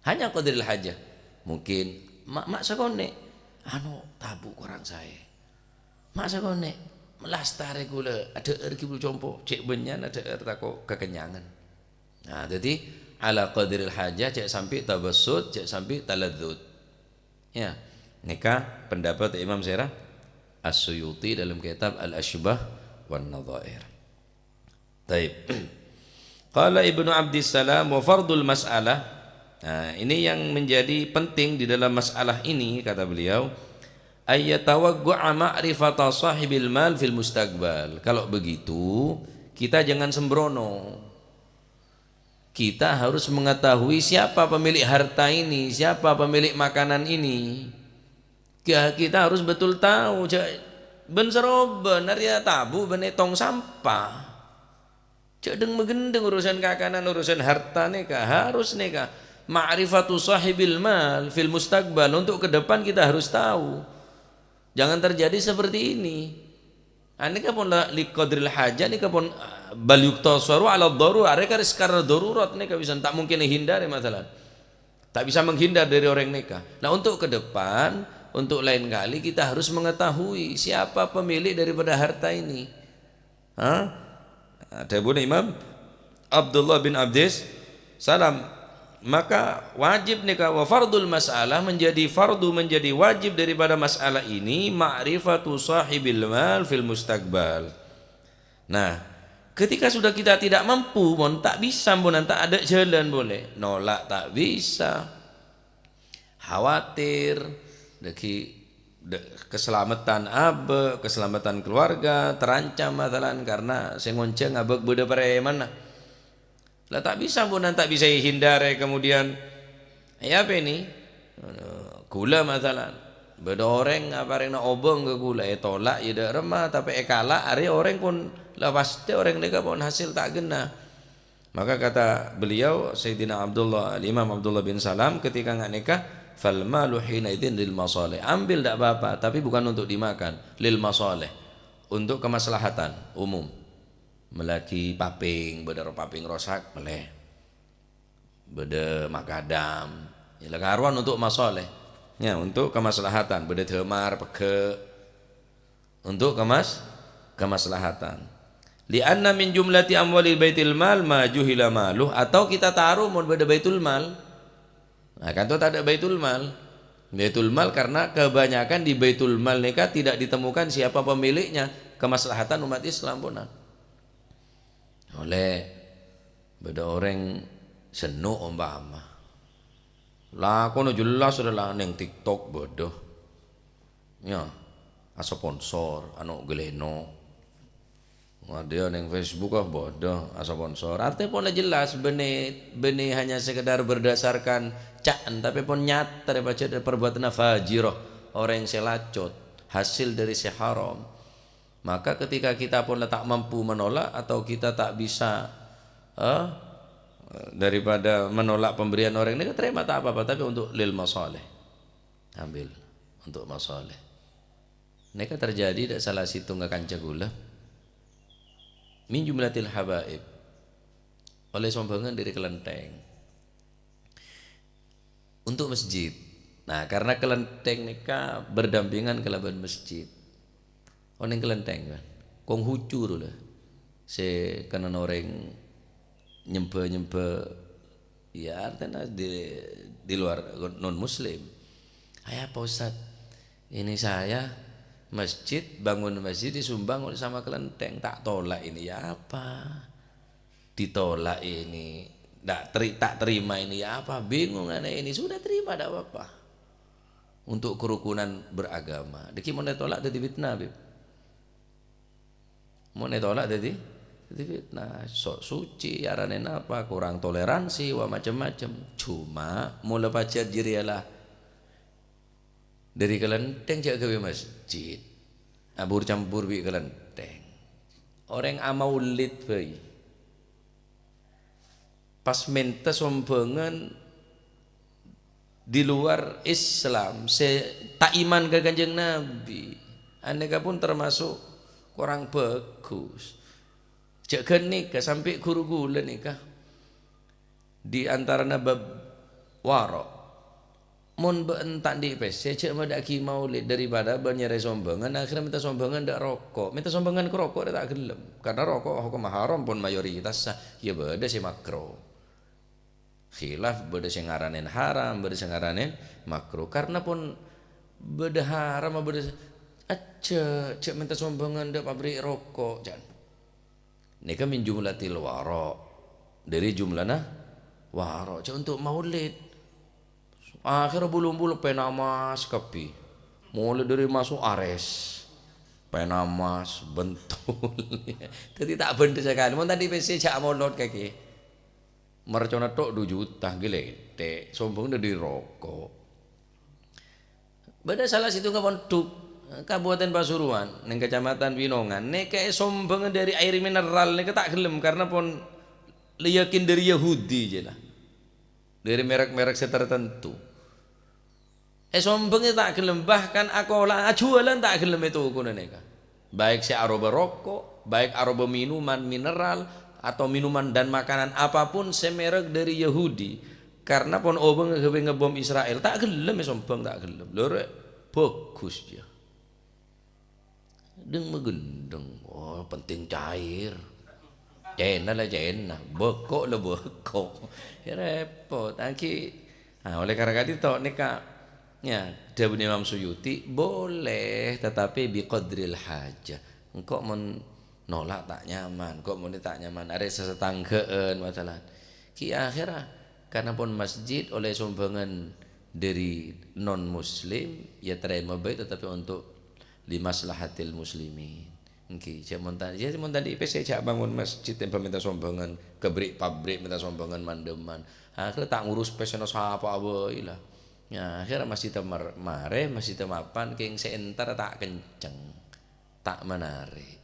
Speaker 1: hanya qadril hajah. Mungkin mak sakone tabu kurang saya, mak sakone melastare kula ada ki compo cek benyan ada tako kekenyangan. Nah jadi ala qadril hajah, cek sampai tabassut, cek sampai taladzut. Ya, nikah pendapat Imam Syarah As-Suyuti dalam kitab Al-Ashbah wan Nadhair. Taib. Qala Ibnu Abdissalam wa fardul mas'alah. Nah, ini yang menjadi penting di dalam masalah ini kata beliau, ayyatawaqqa ma'rifata sahibil mal fil mustaqbal. Kalau begitu kita jangan sembrono. Kita harus mengetahui siapa pemilik harta ini, siapa pemilik makanan ini. Kita harus betul tahu. Ben seroben ya tabu benetong sampah. Cedeng megendeng urusan kakanan, urusan harta neka, harus neka ma'rifatu sahibil mal fil mustaqbal. Untuk ke depan kita harus tahu. Jangan terjadi seperti ini. Ini kapun li qadril hajah, ini kapun bal yuktasaru ala darurat. Mereka sekarang darurat neka bisa tak mungkin dihindari masalah. Tak bisa menghindar dari orang neka. Nah, untuk ke depan, untuk lain kali kita harus mengetahui siapa pemilik daripada harta ini. Ada pun Imam Abdullah bin Abdis Salam, maka wajib nikah wa fardul masalah, menjadi fardu, menjadi wajib daripada masalah ini ma'rifatu sahibil mal fil mustaqbal. Nah, ketika sudah kita tidak mampu, tak bisa, tak ada jalan, boleh nolak, tak bisa, khawatir dari keselamatan abe, keselamatan keluarga terancam masalan karena sengonceng abek beda preman lah tak bisa tak bisa hindari. Kemudian apa ini gula masalan Beda orang apa rena obong ke gula tolak ya dak remah tapi kalah hari orang pun lah pasti orang mereka pun hasil tak gena. Maka kata beliau Sayyidina Abdullah Imam Abdullah bin Salam ketika nggak nikah fal malu hina idzin lil masalih, ambil tak apa-apa tapi bukan untuk dimakan, lil masalih, untuk kemaslahatan umum. Melaki paping beda paping rosak meleh beda makadam ya karuan untuk masalih ya, untuk kemaslahatan beda temar peke untuk kemaslahatan. Lianna min jumlati amwalil baitil mal ma juhila maluh, atau kita taruh mau beda baitul mal. Nah kan itu tak ada baitul mal. Baitul mal karena kebanyakan di baitul mal nikah tidak ditemukan siapa pemiliknya, kemaslahatan umat Islam pun. Oleh beda orang senu umpama. Lah kono jelas sudah lah neng TikTok bodoh. Ya, sponsor anu geleno. Dia neng Facebook bodoh sponsor. Artinya pun jelas benih hanya sekedar berdasarkan caan tapi pun nyata daripada perbuatan fajirah, orang yang selacot hasil dari seharam. Maka ketika kita pun tak mampu menolak atau kita tak bisa daripada menolak pemberian orang ini, terima tak apa-apa tapi untuk lil masalih, ambil untuk masalih. Ini kan terjadi dak salah situ nggak kanca gula min jumlatil habaib, oleh sombongan dari kelenteng untuk masjid. Nah karena kelenteng nikah berdampingan kelaban masjid, orang kelenteng kan kong hucu dulu se kanan orang nyempe ya artinya di luar non muslim. Ayah Pak Ustad, ini saya masjid, bangun masjid disumbang oleh sama kelenteng, tak tolak ini ya apa, ditolak ini tak terima ini ya apa, bingung aneh ini, sudah terima tak apa-apa untuk kerukunan beragama. Deki mau tolak jadi fitnah bib, mau tolak jadi fitnah, sok suci aranen apa, kurang toleransi wah macam-macam. Cuma mula pacar jirialah dari kelenteng cak ke masjid abur campur bi kelenteng orang amaulid bayi pas minta sombongan di luar Islam tak iman ke Kanjeng Nabi, aneka pun termasuk kurang bagus. Cak nikah sampai guru gula nikah di antara nabab warok mun beentak di PC cek madaki maulid daripada banyak sombongan, akhirnya minta sombongan ndak rokok, minta sombongan ke rokok dia tak gelem karena rokok hukum haram pun mayoritas sah ya beda si makro khilaf beda sing ngaranin haram beda sing ngaranin makro karena pun beda haram beda aja cek minta sombongan ndak pabrik rokok jan nikah min jumlatil warok dari jumlahna warok cek untuk maulid. Akhirnya bulu-bulu penamas kepi, mulai dari masuk ares, penamas bentul, jadi tak bentuk sekali. Mau tadi PC cak mau lot kaki, mercona tok 2 juta gile, sombong dari rokok. Beda salah situ kapontuk Kabupaten Pasuruan, neng Kecamatan Winongan, nek kayak sombong dari air mineral nek tak gelem karena pun yakin dari Yahudi je lah, dari merek-merek tertentu. Sombongnya tak gelem, bahkan aku jualan tak gelem itu ukuran neka. Baik si aroba rokok, baik aroba minuman mineral atau minuman dan makanan apapun semerek dari Yahudi. Karena pun obeng ngebom Israel tak gelem sombong tak gelem. Lore bagus dia. Deng megendeng, oh penting cair. Cena lah cena, bekok lah bekok. Ya repot. Oleh karena itu neka. Ya, Daun Imam Suyuti boleh tetapi biqadril hajah. Engkau menolak tak nyaman, kok mau tak nyaman, ada sesetanggaan masalah. Ki akhirah karena pun masjid oleh sumbangan dari non muslim ya terima baik tetapi untuk limaslahatil muslimin. Nggih, jadi tadi PC cak bangun masjid tanpa minta sumbangan, pabrik minta sumbangan mandeman. Akhirnya tak ngurus peseno sapa wae lah. Ya, akhirnya masih mare, masih mapan, keng seentar tak kenceng, tak menarik.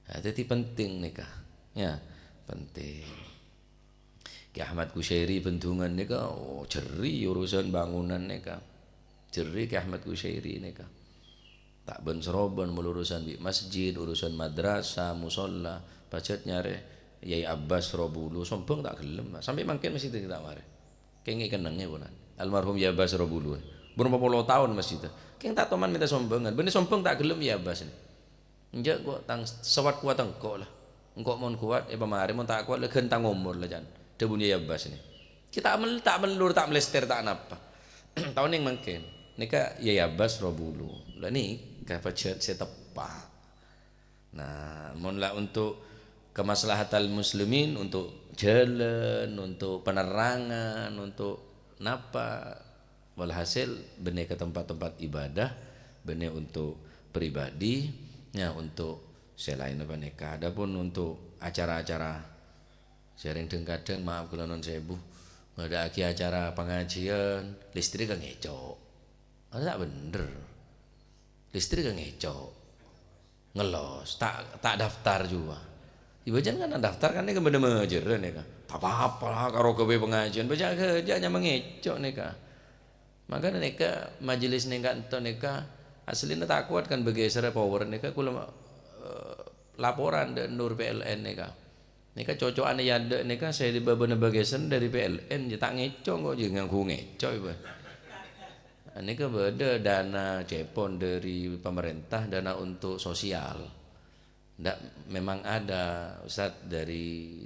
Speaker 1: Nah, jadi penting nikah, ya penting. Ki Ahmad Kusyairi bendungan nikah, oh jeri urusan bangunan nikah, jeri Ki Ahmad Kusyairi nikah. Tak ben seroban urusan di masjid, urusan madrasah, musola, pacet nyare Yai Abbas Robulu, sombong tak gelem, sampai makin masih tidak mare. Kenging kenangnya bulan. Almarhum ya Abbas Robulu. Berapa puluh tahun masih itu. Keng tak teman minta sombongan. Bener sombong tak gelem ya Abbas ini. Enjak kok tang sewat kuat engkau lah. Engkau mon kuat, pemari mon tak kuat legen tang umur lah jan. Debun ya Abbas ini. Kita tak melur tak melester tak napa. Tahun yang mungkin. Nika ya Abbas Robulu. Lah ni kapacet saya tepat. Nah, mon lah untuk kemaslahatan muslimin, untuk jalan, untuk penerangan, untuk napa, walhasil benih ke tempat-tempat ibadah, benih untuk pribadi, ya untuk selain apa nikah. Adapun untuk acara-acara sering kadang maaf kalau non sebu, ada acara pengajian, listrik kan ngecok, ada bener, listrik kan ngecok, ngelos, tak daftar juga. Ibajan kan daftar kan ini kemudian mengajar nih kan. Tak apa-apa lah karo gawe pengajian baca kerja nya mengecok nih kan. Maka neka majelis neka ento neka aslinya tak kuat kan bergeser power neka kula laporan dan Nur PLN neka. Neka cocokan ya neka saya di babana bergeser dari PLN ya tak ngecok kok jangan ku ngecok ibu. Neka beda dana cepon dari pemerintah, dana untuk sosial. Ndak memang ada Ustaz dari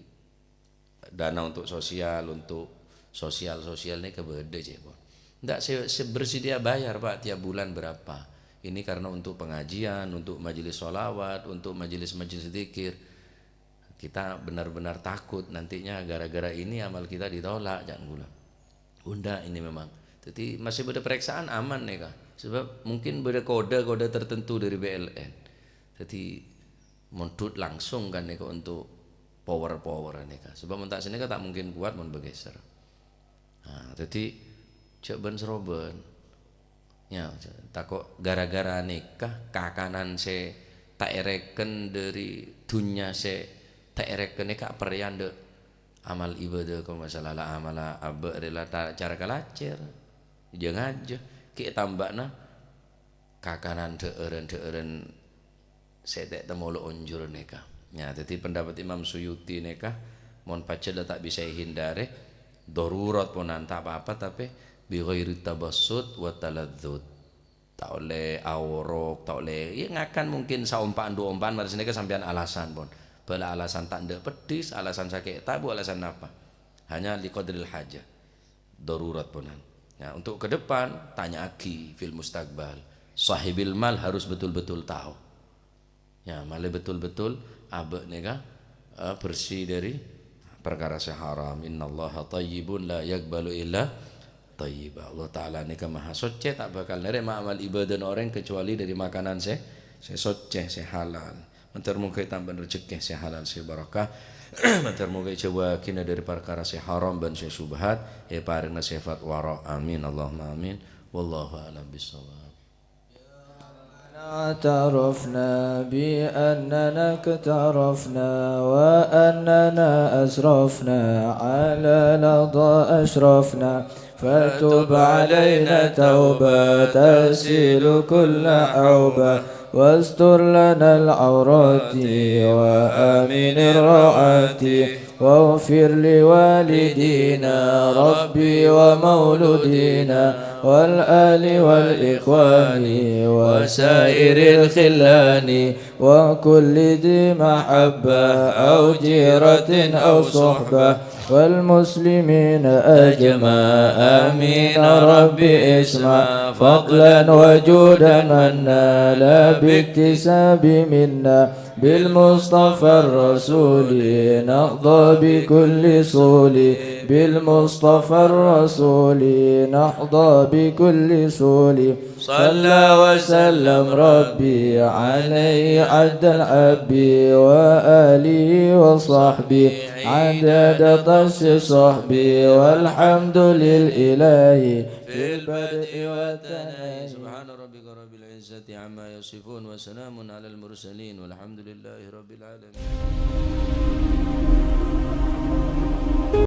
Speaker 1: dana untuk sosial ini kebeda cebon. Ndak bersedia bayar Pak tiap bulan berapa. Ini karena untuk pengajian, untuk majelis sholawat, untuk majelis-majelis zikir. Kita benar-benar takut nantinya gara-gara ini amal kita ditolak jangan gula. Bunda ini memang. Jadi masih ada periksaan aman nih Kak. Sebab mungkin ada kode-kode tertentu dari BLN. Jadi montut langsung kan nih untuk power nih kan. Sebab mentak sini kan tak mungkin kuat mau bergeser. Nah, jadi coba seroban. Ya, takut gara-gara nikah kakanan se tak ereken dari dunia se tak ereken nikah perian de amal ibadah kalau masalah amal abad adalah cara kalacer. Jangan aja kita tambahna kakanan deeren saya tak temu lo unjur nikah. Ya, jadi pendapat Imam Suyuti nikah, mohon paceda tak bisa hindari, darurat pun tak apa-apa tapi bighairi tabassut wa taladzut. Tak oleh aurok, tak oleh ya ngakan mungkin saumpaan dua umpaan mari nikah sampean alasan pun. Bala alasan tak ndak pedis, alasan sakit tabu, alasan apa? Hanya liqadril hajah. Darurat punan. Ya, untuk ke depan tanya aki fil mustaqbal. Sahibil mal harus betul-betul tahu. Ya, malah betul-betul abek nikah bersih dari perkara haram. Innallaha thayyibun la yaqbalu illa thayyiba. Allah taala nikah maha suci, tak bakal nerima amal ibadah orang kecuali dari makanan se suci, se halal. Mentar muka tambah rezeki se halal se barakah. Mentar muka coba kina dari perkara se haram dan se subhat. Parina sifat wara. Amin Allahumma amin. Wallahu a'lam bishawab.
Speaker 3: اعترفنا بأننا اكترفنا وأننا أسرفنا على لظى أشرفنا فتب علينا توبة تسيل كل عوبة واستر لنا العورات وآمن الروعات واغفر لوالدينا ربي ومولودينا والآل والإخوان وسائر الخلان وكل ذي محبة أو جيرة أو صحبة والمسلمين أجمع آمين ربي اسمع فضلا وجودا منا لا باكتساب منا بالمصطفى الرسول نقضى بكل صول بالمصطفى الرسول نحظى بكل سول صلى وسلم ربي عليه عد الحب وآله وصحبه عدد طش صحبي والحمد للإله في البدء والتناهي.
Speaker 1: سبحان ربك رب العزة عما يصفون وسلام على المرسلين والحمد لله رب العالمين.